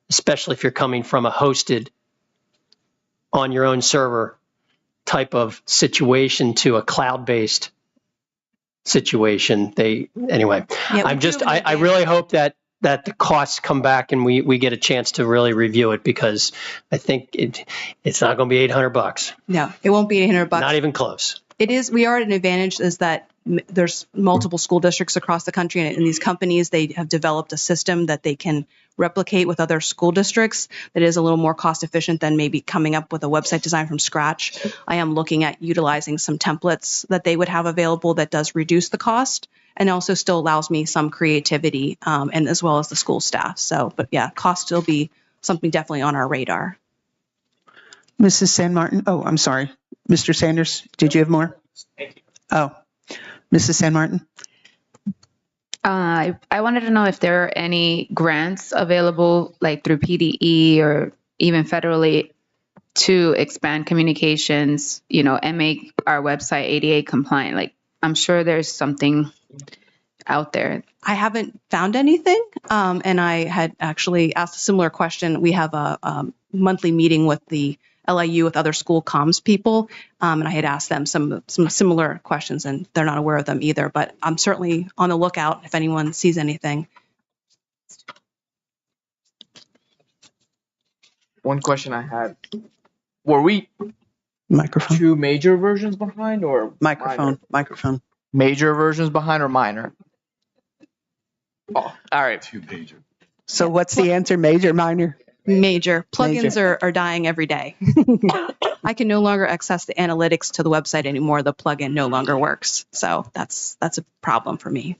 S5: especially if you're coming from a hosted on your own server type of situation to a cloud-based situation. I really hope that the costs come back and we get a chance to really review it, because I think it's not going to be $800.
S15: No, it won't be $800.
S5: Not even close.
S15: It is. We are at an advantage is that there's multiple school districts across the country, and these companies, they have developed a system that they can replicate with other school districts that is a little more cost efficient than maybe coming up with a website design from scratch. I am looking at utilizing some templates that they would have available that does reduce the cost and also still allows me some creativity, and as well as the school staff. So, but yeah, cost will be something definitely on our radar.
S1: Mrs. San Martin. Oh, I'm sorry. Mr. Sanders, did you have more?
S16: Thank you.
S1: Oh, Mrs. San Martin.
S6: I wanted to know if there are any grants available, like through PDE or even federally, to expand communications, and make our website ADA compliant. Like, I'm sure there's something out there.
S15: I haven't found anything, and I had actually asked a similar question. We have a monthly meeting with the LIU with other school comms people, and I had asked them some similar questions, and they're not aware of them either. But I'm certainly on the lookout if anyone sees anything.
S16: One question I had: were we
S1: microphone
S16: 2 major versions behind, or
S1: microphone?
S16: Major versions behind or minor? Oh, all right.
S1: 2 major. So what's the answer? Major, minor?
S15: Major. Plugins are dying every day. I can no longer access the analytics to the website anymore. The plugin no longer works. So that's a problem for me.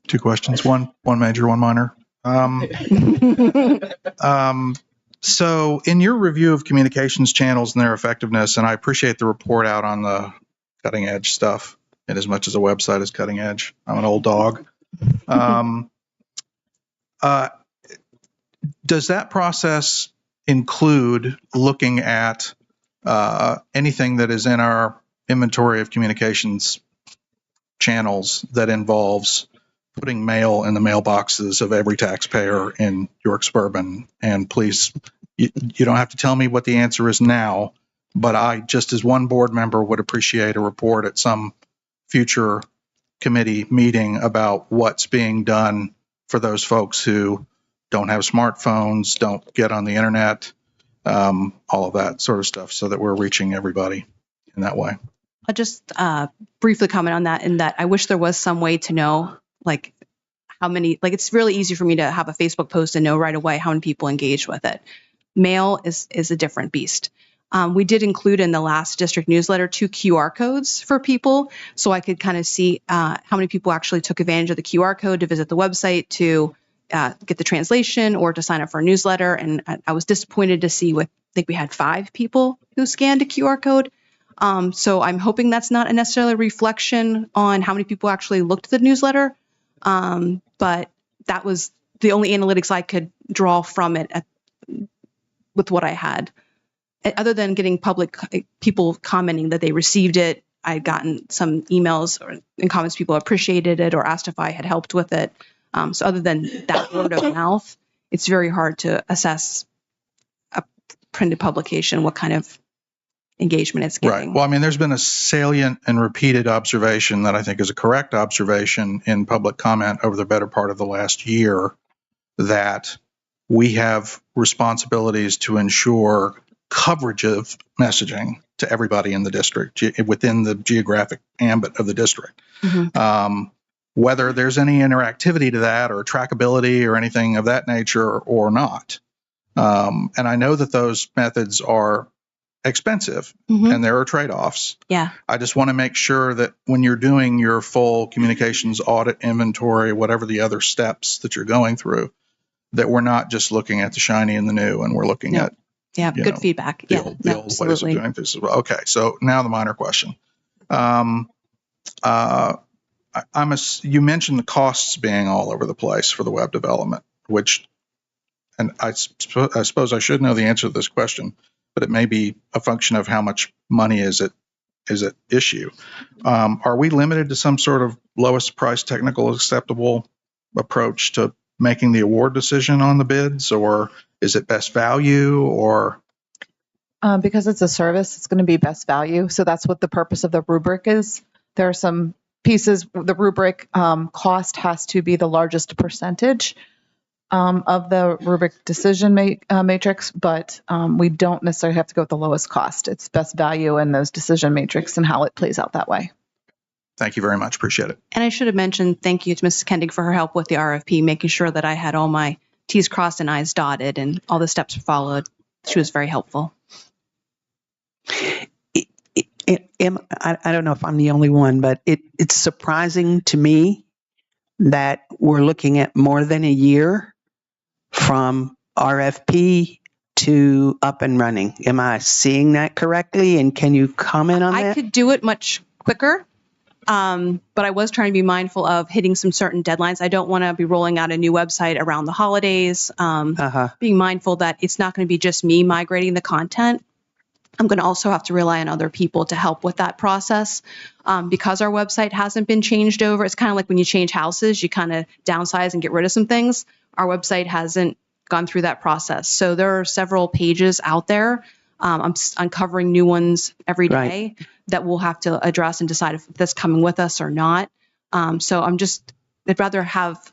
S10: 2 questions, one major, one minor. So in your review of communications channels and their effectiveness, and I appreciate the report out on the cutting edge stuff, in as much as a website is cutting edge. I'm an old dog. Does that process include looking at anything that is in our inventory of communications channels that involves putting mail in the mailboxes of every taxpayer in York Suburban? And please, you don't have to tell me what the answer is now, but I, just as one board member, would appreciate a report at some future committee meeting about what's being done for those folks who don't have smartphones, don't get on the internet, all of that sort of stuff, so that we're reaching everybody in that way.
S15: I'll just briefly comment on that, in that I wish there was some way to know, like, how many, like, it's really easy for me to have a Facebook post and know right away how many people engage with it. Mail is a different beast. We did include in the last district newsletter 2 QR codes for people, so I could kind of see how many people actually took advantage of the QR code to visit the website to get the translation or to sign up for a newsletter. And I was disappointed to see I think we had 5 people who scanned a QR code. So I'm hoping that's not necessarily a reflection on how many people actually looked at the newsletter. But that was the only analytics I could draw from it with what I had. Other than getting people commenting that they received it I'd gotten some emails and comments, people appreciated it or asked if I had helped with it. So other than that word of mouth, it's very hard to assess a printed publication, what kind of engagement it's
S10: Right.
S15: getting.
S10: Well, I mean, there's been a salient and repeated observation that I think is a correct observation in public comment over the better part of the last year, that we have responsibilities to ensure coverage of messaging to everybody in the district within the geographic ambit of the district. Whether there's any interactivity to that or trackability or anything of that nature or not. And I know that those methods are expensive and there are trade-offs.
S15: Yeah.
S10: I just want to make sure that when you're doing your full communications audit, inventory, whatever the other steps that you're going through, that we're not just looking at the shiny and the new, and we're looking at
S15: good feedback.
S10: the old ways of doing things as well. Okay, so now the minor question. You mentioned the costs being all over the place for the web development, which, and I suppose I should know the answer to this question, but it may be a function of how much money is at issue. Are we limited to some sort of lowest price technical acceptable approach to making the award decision on the bids, or is it best value, or?
S2: Because it's a service, it's going to be best value. So that's what the purpose of the rubric is. There are some pieces, the rubric cost has to be the largest percentage of the rubric decision matrix, but we don't necessarily have to go with the lowest cost. It's best value in those decision matrix and how it plays out that way.
S10: Thank you very much. Appreciate it.
S15: And I should have mentioned thank you to Mrs. Kendig for her help with the RFP, making sure that I had all my T's crossed and I's dotted and all the steps followed. She was very helpful.
S1: I don't know if I'm the only one, but it's surprising to me that we're looking at more than a year from RFP to up and running. Am I seeing that correctly? And can you comment on that?
S15: I could do it much quicker, but I was trying to be mindful of hitting some certain deadlines. I don't want to be rolling out a new website around the holidays. Being mindful that it's not going to be just me migrating the content. I'm going to also have to rely on other people to help with that process because our website hasn't been changed over. It's kind of like when you change houses, you kind of downsize and get rid of some things. Our website hasn't gone through that process. So there are several pages out there. I'm uncovering new ones every day that we'll have to address and decide if that's coming with us or not. So I'd rather have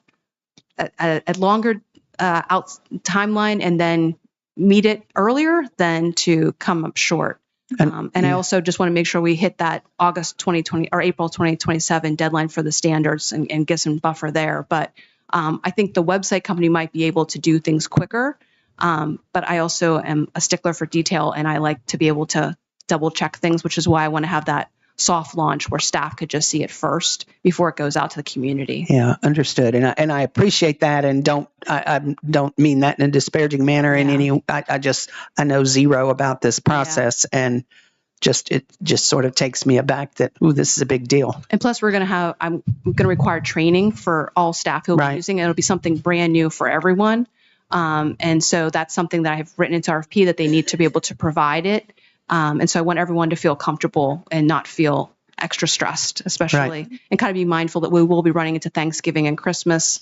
S15: a longer timeline and then meet it earlier than to come up short. And I also just want to make sure we hit that August 2020 or April 2027 deadline for the standards and get some buffer there. But I think the website company might be able to do things quicker. But I also am a stickler for detail, and I like to be able to double check things, which is why I want to have that soft launch where staff could just see it first before it goes out to the community.
S1: Yeah, understood. And I appreciate that, and I don't mean that in a disparaging manner in any. I know zero about this process, and it just sort of takes me aback that this is a big deal.
S15: And plus, I'm going to require training for all staff who will be using it. It'll be something brand new for everyone, and so that's something that I have written into RFP that they need to be able to provide it. And so I want everyone to feel comfortable and not feel extra stressed, especially, and kind of be mindful that we will be running into Thanksgiving and Christmas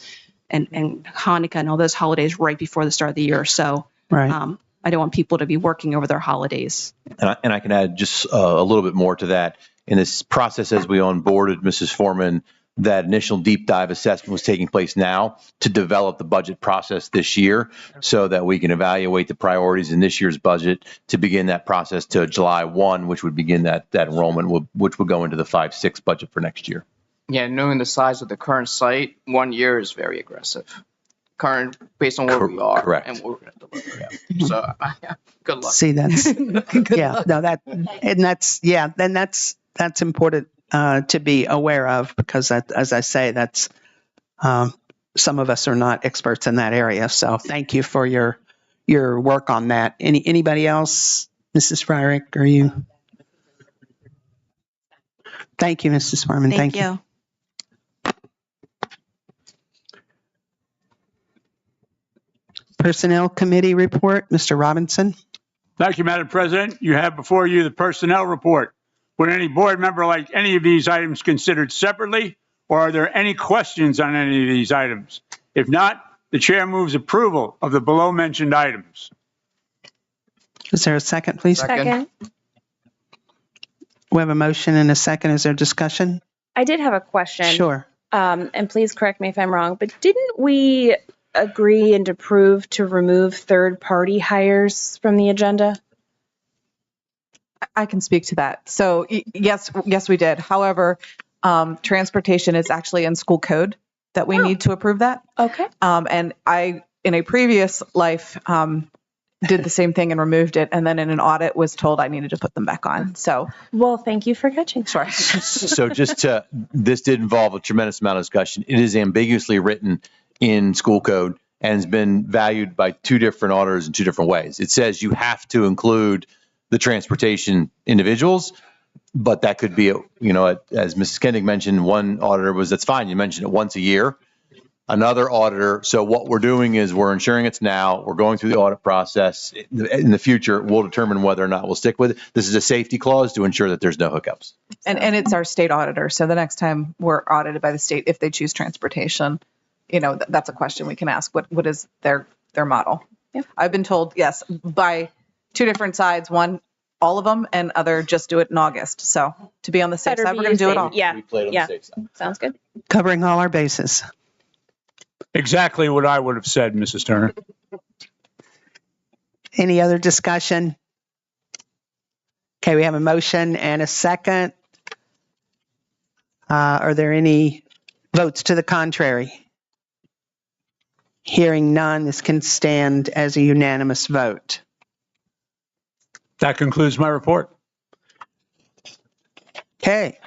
S15: and Hanukkah and all those holidays right before the start of the year. So I don't want people to be working over their holidays.
S4: And I can add just a little bit more to that. In this process, as we onboarded Mrs. Foreman, that initial deep dive assessment was taking place now to develop the budget process this year so that we can evaluate the priorities in this year's budget to begin that process to July 1, which would begin that enrollment, which would go into the 5-6 budget for next year.
S16: Yeah, knowing the size of the current site, 1 year is very aggressive. Based on where we are
S4: correct.
S16: And what we're going to deliver. Yeah. So good luck.
S1: See, that's that's important to be aware of, because as I say, that's some of us are not experts in that area. So thank you for your work on that. Anybody else? Mrs. Fryrick, are you? Thank you, Mrs. Foreman.
S15: Thank you.
S1: Personnel Committee report, Mr. Robinson.
S13: Thank you, Madam President. You have before you the personnel report. Would any board member like any of these items considered separately, or are there any questions on any of these items? If not, the chair moves approval of the below mentioned items.
S1: Is there a second, please?
S7: Second.
S1: We have a motion and a second. Is there discussion?
S7: I did have a question.
S1: Sure.
S7: And please correct me if I'm wrong, but didn't we agree and approve to remove third-party hires from the agenda?
S2: I can speak to that. So yes, we did. However, transportation is actually in school code that we need to approve that.
S7: Okay.
S2: And I, in a previous life, did the same thing and removed it. And then in an audit was told I needed to put them back on. So,
S7: well, thank you for catching.
S2: Sure.
S4: So this did involve a tremendous amount of discussion. It is ambiguously written in school code and has been valued by two different auditors in two different ways. It says you have to include the transportation individuals, but that could be, as Mrs. Kendig mentioned, one auditor that's fine. You mentioned it once a year. Another auditor. So what we're doing is we're ensuring it's now. We're going through the audit process. In the future, we'll determine whether or not we'll stick with it. This is a safety clause to ensure that there's no hookups.
S2: and it's our state auditor. So the next time we're audited by the state, if they choose transportation, that's a question we can ask. What is their model?
S7: Yeah.
S2: I've been told, yes, by two different sides. One, all of them, and other, just do it in August. So to be on the safe side, we're going to do it all.
S7: Yeah.
S4: We played on
S7: Yeah.
S4: the safe side.
S7: Sounds good.
S1: Covering all our bases.
S13: Exactly what I would have said, Mrs. Turner.
S1: Any other discussion? Okay, we have a motion and a second. Are there any votes to the contrary? Hearing none, this can stand as a unanimous vote.
S13: That concludes my report.
S1: Okay.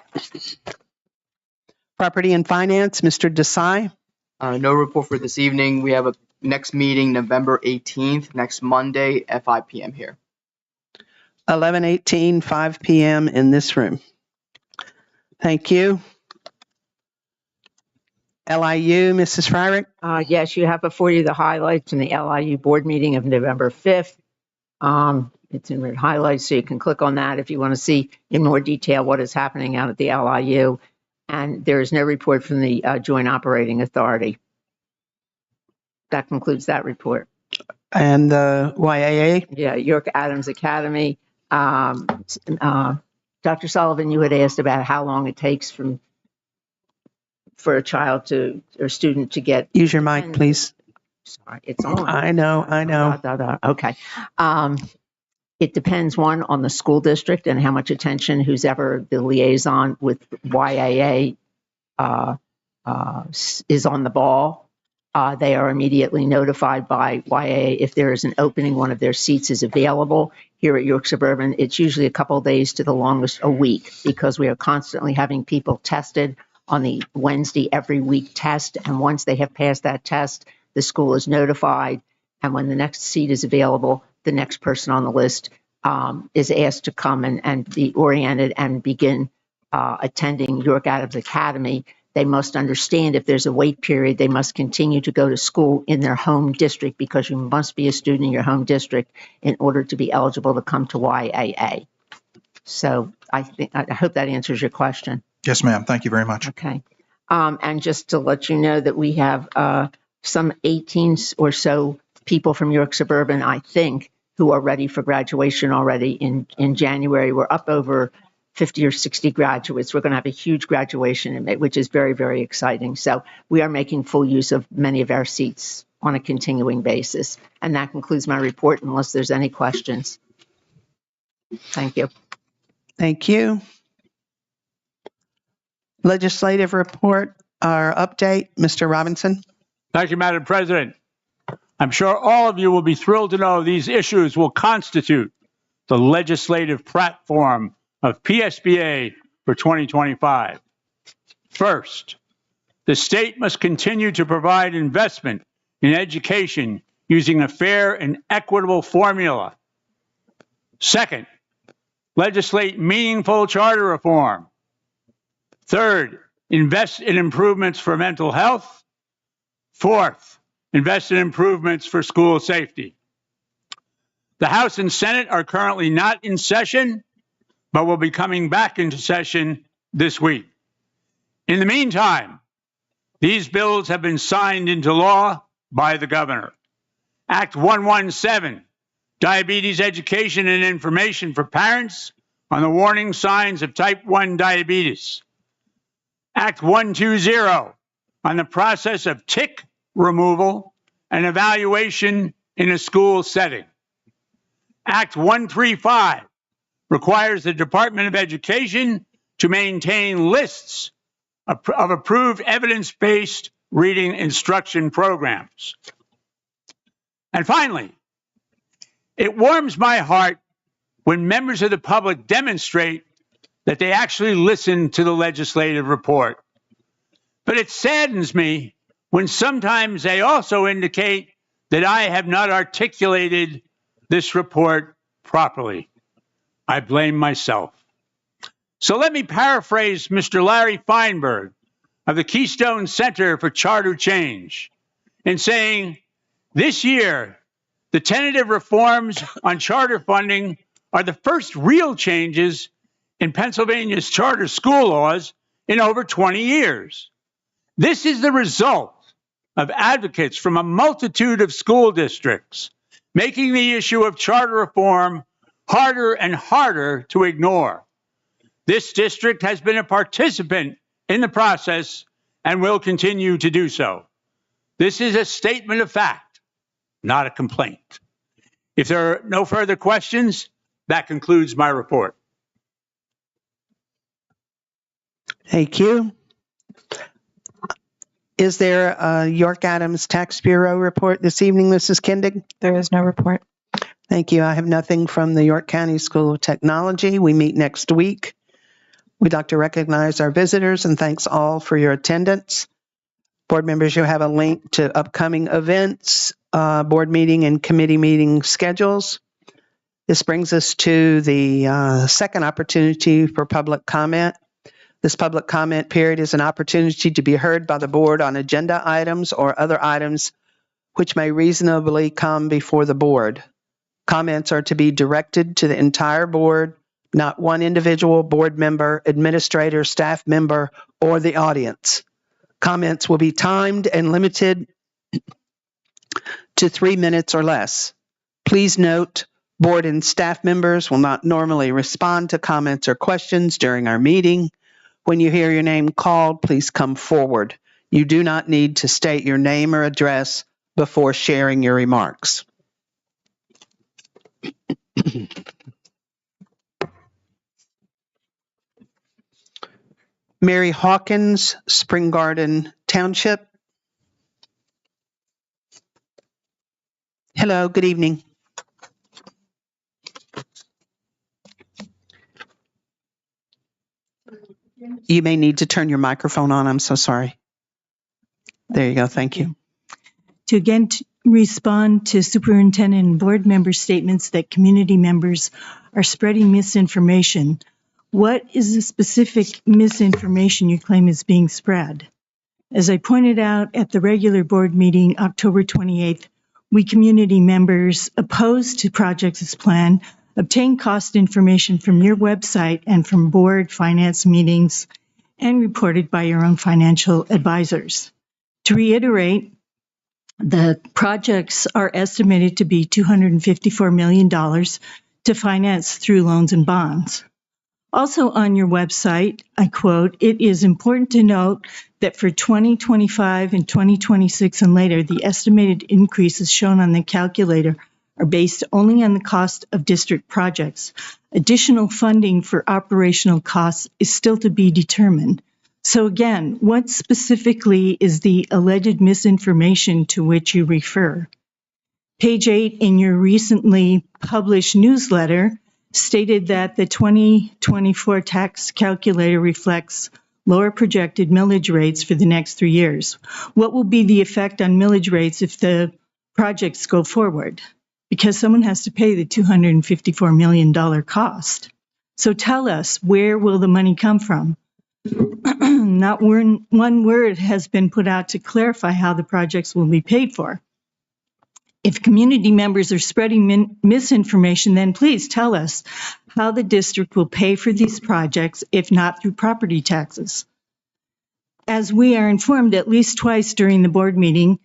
S1: Property and Finance, Mr. Desai.
S17: No report for this evening. We have a next meeting November 18th, next Monday at 5 p.m. here.
S1: 11/18, 5 p.m. in this room. Thank you. LIU, Mrs. Fryrick.
S14: Yes, you have before you the highlights from the LIU board meeting of November 5th. It's in red highlights, so you can click on that if you want to see in more detail what is happening out at the LIU. And there is no report from the Joint Operating Authority. That concludes that report.
S1: And the YAA?
S14: Yeah, York Adams Academy. Dr. Sullivan, you had asked about how long it takes for a child or student to get.
S1: Use your mic, please.
S14: Sorry, it's on.
S1: I know.
S14: Okay. It depends, one, on the school district and how much attention who's ever the liaison with YAA is on the ball. They are immediately notified by YAA if there is an opening, one of their seats is available. Here at York Suburban, it's usually a couple of days to the longest a week, because we are constantly having people tested on the Wednesday every week test. And once they have passed that test, the school is notified. And when the next seat is available, the next person on the list is asked to come and be oriented and begin attending York Adams Academy. They must understand if there's a wait period, they must continue to go to school in their home district, because you must be a student in your home district in order to be eligible to come to YAA. So I hope that answers your question.
S10: Yes, ma'am. Thank you very much.
S14: Okay. And just to let you know that we have some 18 or so people from York Suburban, I think, who are ready for graduation already in January. We're up over 50 or 60 graduates. We're going to have a huge graduation in May, which is very, very exciting. So we are making full use of many of our seats on a continuing basis. And that concludes my report, unless there's any questions. Thank you.
S1: Thank you. Legislative report or update, Mr. Robinson.
S13: Thank you, Madam President. I'm sure all of you will be thrilled to know these issues will constitute the legislative platform of PSBA for 2025. First, the state must continue to provide investment in education using a fair and equitable formula. Second, legislate meaningful charter reform. Third, invest in improvements for mental health. Fourth, invest in improvements for school safety. The House and Senate are currently not in session, but will be coming back into session this week. In the meantime, these bills have been signed into law by the governor. Act 117, Diabetes Education and Information for Parents on the Warning Signs of Type 1 Diabetes. Act 120, on the process of tick removal and evaluation in a school setting. Act 135 requires the Department of Education to maintain lists of approved evidence-based reading instruction programs. And finally, it warms my heart when members of the public demonstrate that they actually listen to the legislative report. But it saddens me when sometimes they also indicate that I have not articulated this report properly. I blame myself. So let me paraphrase Mr. Larry Feinberg of the Keystone Center for Charter Change in saying, this year, the tentative reforms on charter funding are the first real changes in Pennsylvania's charter school laws in over 20 years. This is the result of advocates from a multitude of school districts, making the issue of charter reform harder and harder to ignore. This district has been a participant in the process and will continue to do so. This is a statement of fact, not a complaint. If there are no further questions, that concludes my report.
S1: Thank you. Is there a York Adams Tax Bureau report this evening, Mrs. Kindig?
S2: There is no report.
S1: Thank you. I have nothing from the York County School of Technology. We meet next week. We'd like to recognize our visitors and thanks all for your attendance. Board members, you have a link to upcoming events, board meeting and committee meeting schedules. This brings us to the second opportunity for public comment. This public comment period is an opportunity to be heard by the board on agenda items or other items which may reasonably come before the board. Comments are to be directed to the entire board, not one individual board member, administrator, staff member, or the audience. Comments will be timed and limited to 3 minutes or less. Please note, board and staff members will not normally respond to comments or questions during our meeting. When you hear your name called, please come forward. You do not need to state your name or address before sharing your remarks. Mary Hawkins, Spring Garden Township. Hello, good evening. You may need to turn your microphone on. I'm so sorry. There you go. Thank you.
S18: To again respond to superintendent and board member statements that community members are spreading misinformation. What is the specific misinformation you claim is being spread? As I pointed out at the regular board meeting, October 28th, we community members opposed to projects as planned obtain cost information from your website and from board finance meetings and reported by your own financial advisors. To reiterate, the projects are estimated to be $254 million to finance through loans and bonds. Also on your website, I quote, "It is important to note that for 2025 and 2026 and later, the estimated increases shown on the calculator are based only on the cost of district projects. Additional funding for operational costs is still to be determined." So again, what specifically is the alleged misinformation to which you refer? Page 8 in your recently published newsletter stated that the 2024 tax calculator reflects lower projected millage rates for the next 3 years. What will be the effect on millage rates if the projects go forward? Because someone has to pay the $254 million cost. So tell us, where will the money come from? Not one word has been put out to clarify how the projects will be paid for. If community members are spreading misinformation, then please tell us how the district will pay for these projects, if not through property taxes. As we are informed at least twice during the board meeting,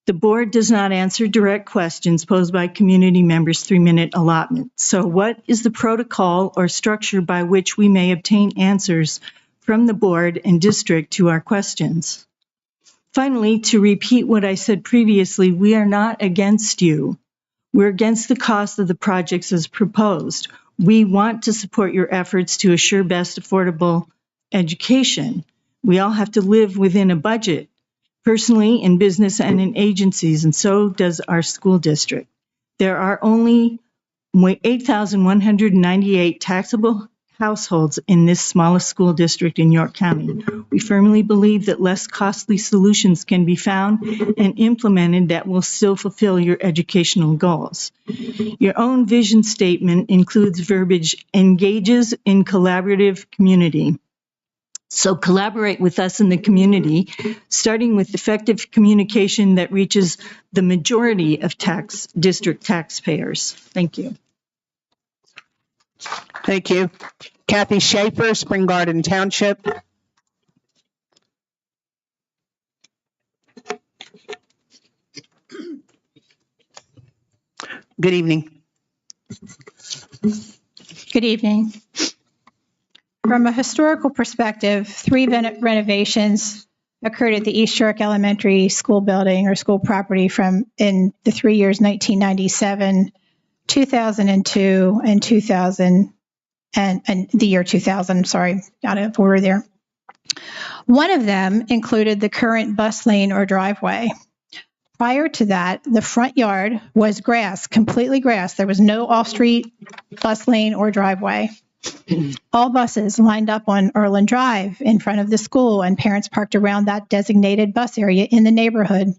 S18: the board does not answer direct questions posed by community members' 3-minute allotment. So what is the protocol or structure by which we may obtain answers from the board and district to our questions? Finally, to repeat what I said previously, we are not against you. We're against the cost of the projects as proposed. We want to support your efforts to assure best affordable education. We all have to live within a budget, personally, in business and in agencies, and so does our school district. There are only 8,198 taxable households in this smallest school district in York County. We firmly believe that less costly solutions can be found and implemented that will still fulfill your educational goals. Your own vision statement includes verbiage, engages in collaborative community. So collaborate with us in the community, starting with effective communication that reaches the majority of district taxpayers. Thank you.
S1: Thank you. Kathy Schaefer, Spring Garden Township. Good evening.
S19: Good evening. From a historical perspective, 3 renovations occurred at the East York Elementary School building or school property in the 3 years 1997, 2002, and 2000, and the year 2000. Sorry, out of order there. One of them included the current bus lane or driveway. Prior to that, the front yard was grass, completely grass. There was no off-street bus lane or driveway. All buses lined up on Erland Drive in front of the school, and parents parked around that designated bus area in the neighborhood.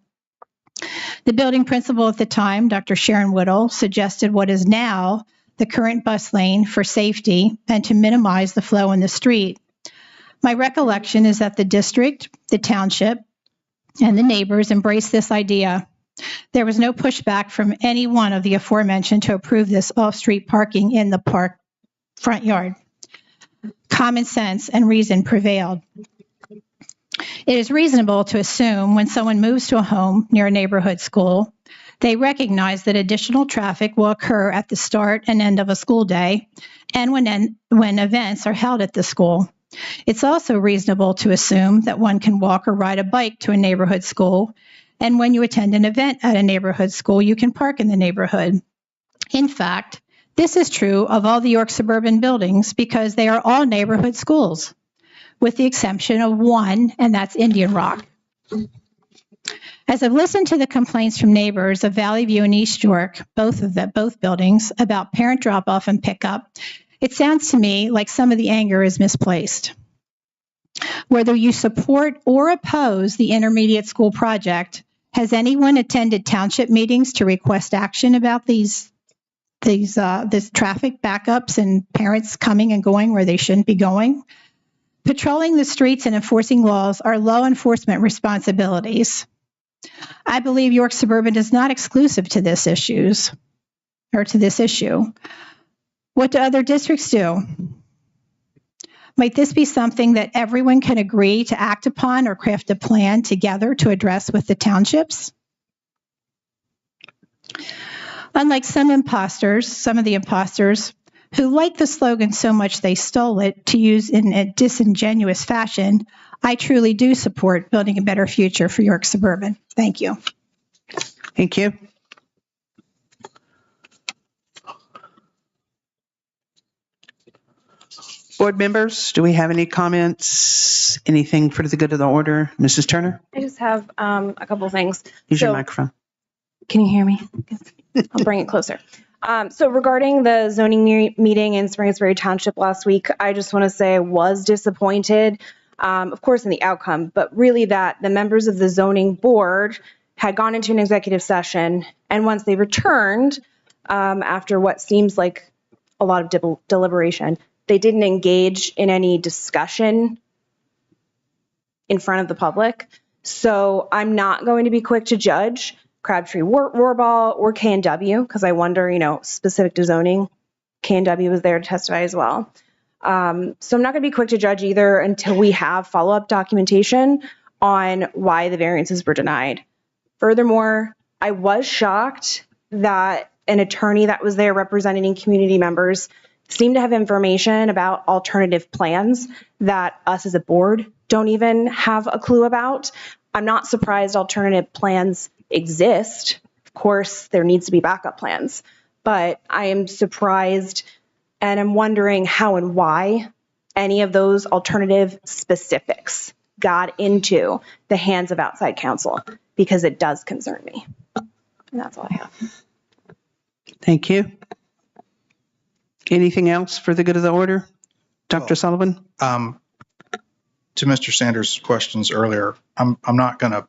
S19: The building principal at the time, Dr. Sharon Whittle, suggested what is now the current bus lane for safety and to minimize the flow in the street. My recollection is that the district, the township, and the neighbors embraced this idea. There was no pushback from any one of the aforementioned to approve this off-street parking in the park front yard. Common sense and reason prevailed. It is reasonable to assume when someone moves to a home near a neighborhood school, they recognize that additional traffic will occur at the start and end of a school day and when events are held at the school. It's also reasonable to assume that one can walk or ride a bike to a neighborhood school, and when you attend an event at a neighborhood school, you can park in the neighborhood. In fact, this is true of all the York suburban buildings because they are all neighborhood schools, with the exception of one, and that's Indian Rock. As I've listened to the complaints from neighbors of Valley View and East York, both buildings, about parent drop-off and pickup, it sounds to me like some of the anger is misplaced. Whether you support or oppose the intermediate school project, has anyone attended township meetings to request action about this traffic backups and parents coming and going where they shouldn't be going? Patrolling the streets and enforcing laws are law enforcement responsibilities. I believe York Suburban is not exclusive to this issue. What do other districts do? Might this be something that everyone can agree to act upon or craft a plan together to address with the townships? Unlike some of the imposters who like the slogan so much they stole it to use in a disingenuous fashion, I truly do support building a better future for York Suburban. Thank you.
S1: Thank you. Board members, do we have any comments? Anything for the good of the order? Mrs. Turner?
S7: I just have a couple things.
S1: Use your microphone.
S7: Can you hear me? I'll bring it closer. So regarding the zoning meeting in Spring Township last week, I just want to say I was disappointed, of course, in the outcome, but really that the members of the zoning board had gone into an executive session, and once they returned, after what seems like a lot of deliberation, they didn't engage in any discussion in front of the public. So I'm not going to be quick to judge. Crabtree Warball or K&W, because I wonder, specific to zoning, K&W was there to testify as well. So I'm not going to be quick to judge either until we have follow-up documentation on why the variances were denied. Furthermore, I was shocked that an attorney that was there representing community members seemed to have information about alternative plans that us as a board don't even have a clue about. I'm not surprised alternative plans exist. Of course, there needs to be backup plans, but I am surprised and I'm wondering how and why any of those alternative specifics got into the hands of outside counsel, because it does concern me. And that's all I have.
S1: Thank you. Anything else for the good of the order? Dr. Sullivan?
S10: To Mr. Sanders' questions earlier, I'm not going to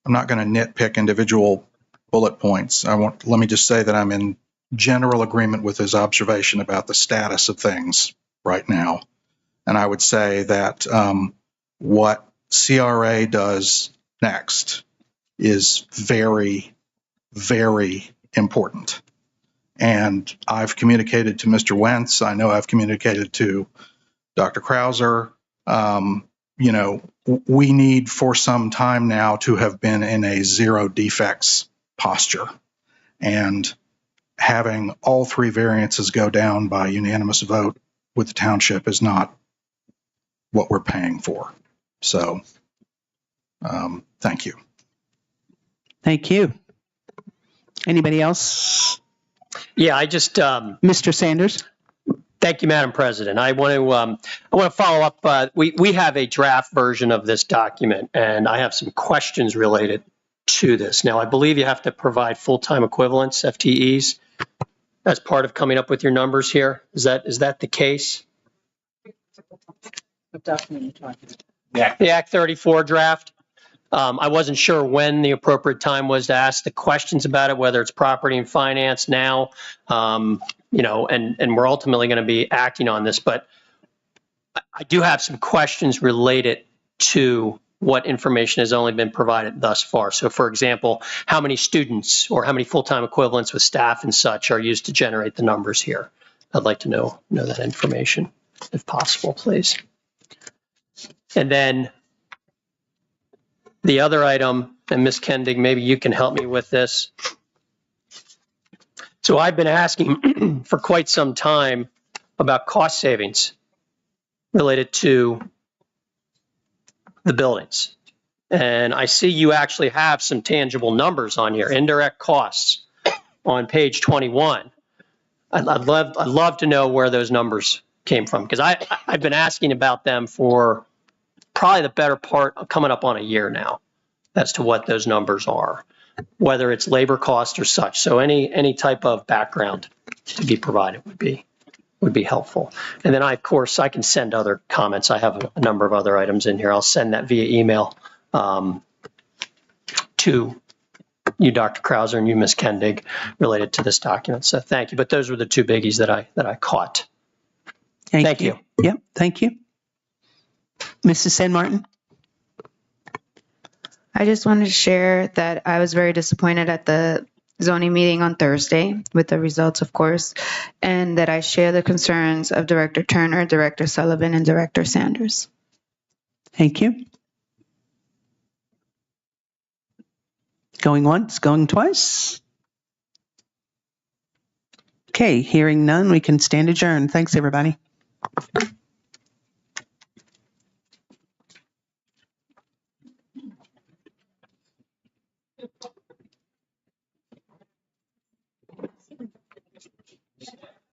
S10: nitpick individual bullet points. Let me just say that I'm in general agreement with his observation about the status of things right now. And I would say that what CRA does next is very, very important. And I've communicated to Mr. Wentz. I know I've communicated to Dr. Krauser. We need for some time now to have been in a zero defects posture. And having all three variances go down by unanimous vote with the township is not what we're paying for. So, thank you.
S1: Thank you. Anybody else?
S5: Yeah, I just
S1: Mr. Sanders.
S5: Thank you, Madam President. I want to follow up. We have a draft version of this document, and I have some questions related to this. Now, I believe you have to provide full-time equivalents, FTEs, as part of coming up with your numbers here. Is that the case?
S14: What document are you talking about?
S5: Yeah. The Act 34 draft. I wasn't sure when the appropriate time was to ask the questions about it, whether it's property and finance now, and we're ultimately going to be acting on this. But I do have some questions related to what information has only been provided thus far. So, for example, how many students or how many full-time equivalents with staff and such are used to generate the numbers here? I'd like to know that information, if possible, please. And then the other item, and Ms. Kendig, maybe you can help me with this. So I've been asking for quite some time about cost savings related to the buildings. And I see you actually have some tangible numbers on here, indirect costs on page 21. I'd love to know where those numbers came from, because I've been asking about them for probably the better part of coming up on a year now as to what those numbers are, whether it's labor cost or such. So any type of background to be provided would be helpful. And then of course, I can send other comments. I have a number of other items in here. I'll send that via email to you, Dr. Krauser, and you, Ms. Kendig, related to this document. So thank you. But those were the two biggies that I caught. Thank you.
S1: Yep, thank you. Mrs. San Martin?
S6: I just wanted to share that I was very disappointed at the zoning meeting on Thursday with the results, of course, and that I share the concerns of Director Turner, Director Sullivan, and Director Sanders.
S1: Thank you. Going once, going twice. Okay, hearing none, we can stand adjourned. Thanks, everybody.